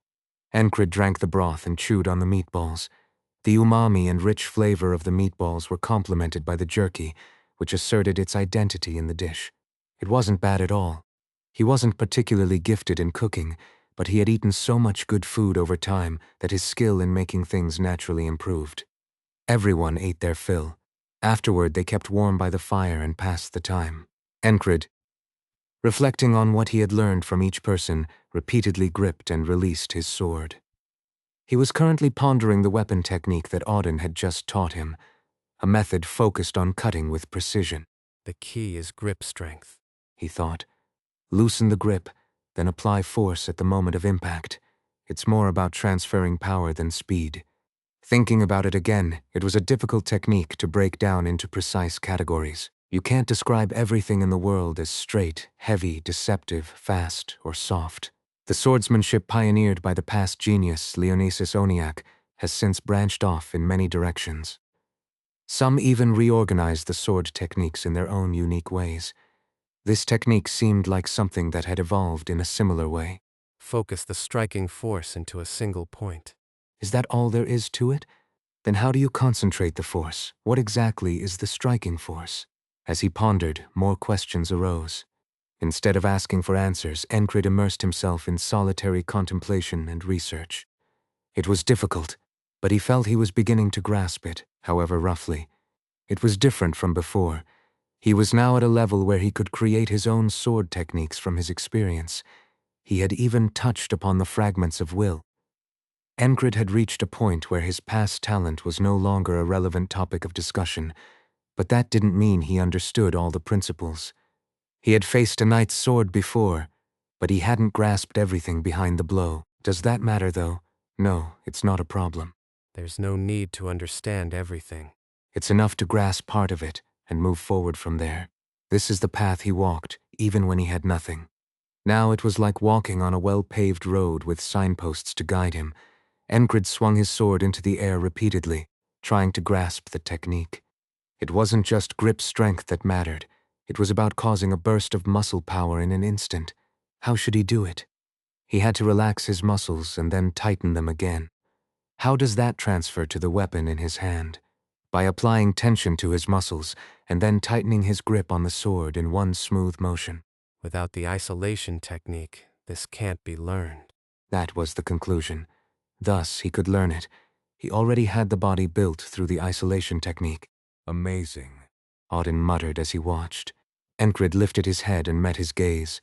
Enkrid drank the broth and chewed on the meatballs. The umami and rich flavor of the meatballs were complemented by the jerky, which asserted its identity in the dish. It wasn't bad at all. He wasn't particularly gifted in cooking, but he had eaten so much good food over time that his skill in making things naturally improved. Everyone ate their fill. Afterward, they kept warm by the fire and passed the time. Enkrid, reflecting on what he had learned from each person, repeatedly gripped and released his sword. He was currently pondering the weapon technique that Auden had just taught him, a method focused on cutting with precision. The key is grip strength, he thought. Loosen the grip, then apply force at the moment of impact. It's more about transferring power than speed. Thinking about it again, it was a difficult technique to break down into precise categories. You can't describe everything in the world as straight, heavy, deceptive, fast, or soft. The swordsmanship pioneered by the past genius Leonesis Oniak has since branched off in many directions. Some even reorganized the sword techniques in their own unique ways. This technique seemed like something that had evolved in a similar way. Focus the striking force into a single point. Is that all there is to it? Then how do you concentrate the force? What exactly is the striking force? As he pondered, more questions arose. Instead of asking for answers, Enkrid immersed himself in solitary contemplation and research. It was difficult, but he felt he was beginning to grasp it, however roughly. It was different from before. He was now at a level where he could create his own sword techniques from his experience. He had even touched upon the fragments of will. Enkrid had reached a point where his past talent was no longer a relevant topic of discussion, but that didn't mean he understood all the principles. He had faced a knight's sword before, but he hadn't grasped everything behind the blow. Does that matter, though? No, it's not a problem. There's no need to understand everything. It's enough to grasp part of it and move forward from there. This is the path he walked, even when he had nothing. Now it was like walking on a well-paved road with signposts to guide him. Enkrid swung his sword into the air repeatedly, trying to grasp the technique. It wasn't just grip strength that mattered. It was about causing a burst of muscle power in an instant. How should he do it? He had to relax his muscles and then tighten them again. How does that transfer to the weapon in his hand? By applying tension to his muscles and then tightening his grip on the sword in one smooth motion. Without the isolation technique, this can't be learned. That was the conclusion. Thus, he could learn it. He already had the body built through the isolation technique. Amazing. Auden muttered as he watched. Enkrid lifted his head and met his gaze.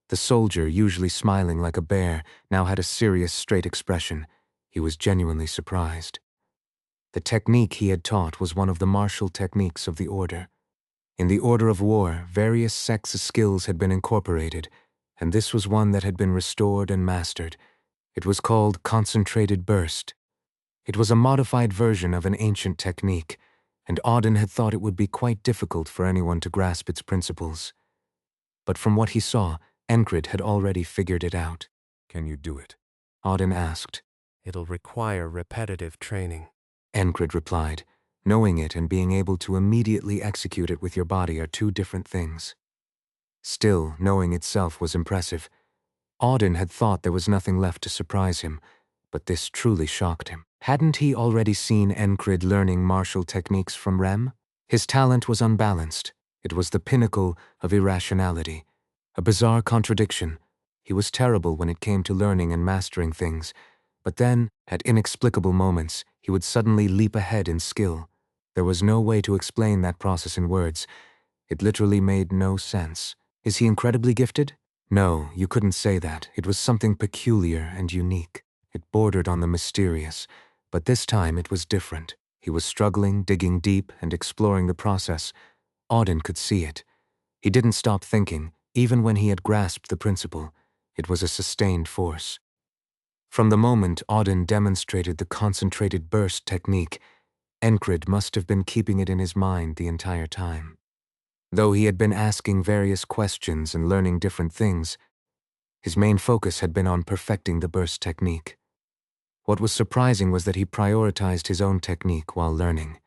The soldier, usually smiling like a bear, now had a serious, straight expression. He was genuinely surprised. The technique he had taught was one of the martial techniques of the Order. In the Order of War, various sects' skills had been incorporated, and this was one that had been restored and mastered. It was called Concentrated Burst. It was a modified version of an ancient technique, and Auden had thought it would be quite difficult for anyone to grasp its principles. But from what he saw, Enkrid had already figured it out. Can you do it? Auden asked. It'll require repetitive training. Enkrid replied. Knowing it and being able to immediately execute it with your body are two different things. Still, knowing itself was impressive. Auden had thought there was nothing left to surprise him, but this truly shocked him. Hadn't he already seen Enkrid learning martial techniques from Rem? His talent was unbalanced. It was the pinnacle of irrationality. A bizarre contradiction. He was terrible when it came to learning and mastering things, but then, at inexplicable moments, he would suddenly leap ahead in skill. There was no way to explain that process in words. It literally made no sense. Is he incredibly gifted? No, you couldn't say that. It was something peculiar and unique. It bordered on the mysterious, but this time it was different. He was struggling, digging deep, and exploring the process. Auden could see it. He didn't stop thinking, even when he had grasped the principle. It was a sustained force. From the moment Auden demonstrated the concentrated burst technique, Enkrid must have been keeping it in his mind the entire time. Though he had been asking various questions and learning different things, his main focus had been on perfecting the burst technique. What was surprising was that he prioritized his own technique while learning.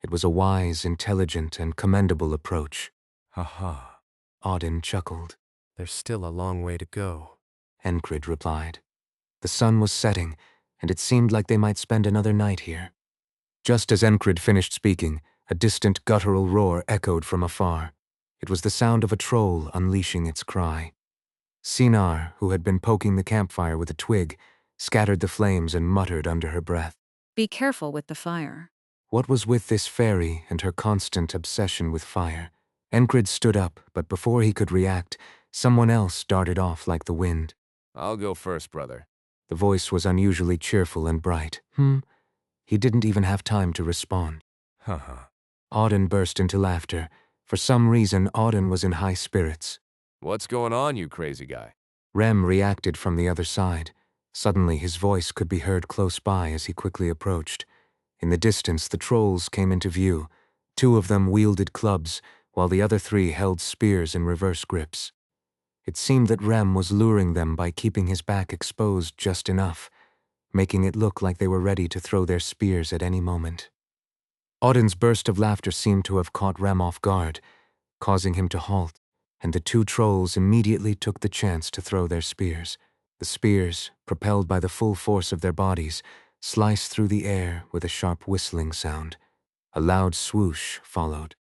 It was a wise, intelligent, and commendable approach. Ha. Auden chuckled. There's still a long way to go. Enkrid replied. The sun was setting, and it seemed like they might spend another night here. Just as Enkrid finished speaking, a distant guttural roar echoed from afar. It was the sound of a troll unleashing its cry. Sinar, who had been poking the campfire with a twig, scattered the flames and muttered under her breath. Be careful with the fire. What was with this fairy and her constant obsession with fire? Enkrid stood up, but before he could react, someone else darted off like the wind. I'll go first, brother. The voice was unusually cheerful and bright. He didn't even have time to respond. Ha. Auden burst into laughter. For some reason, Auden was in high spirits. What's going on, you crazy guy? Rem reacted from the other side. Suddenly, his voice could be heard close by as he quickly approached. In the distance, the trolls came into view. 2 of them wielded clubs, while the other 3 held spears in reverse grips. It seemed that Rem was luring them by keeping his back exposed just enough, making it look like they were ready to throw their spears at any moment. Auden's burst of laughter seemed to have caught Rem off guard, causing him to halt, and the 2 trolls immediately took the chance to throw their spears. The spears, propelled by the full force of their bodies, sliced through the air with a sharp whistling sound. A loud swoosh followed.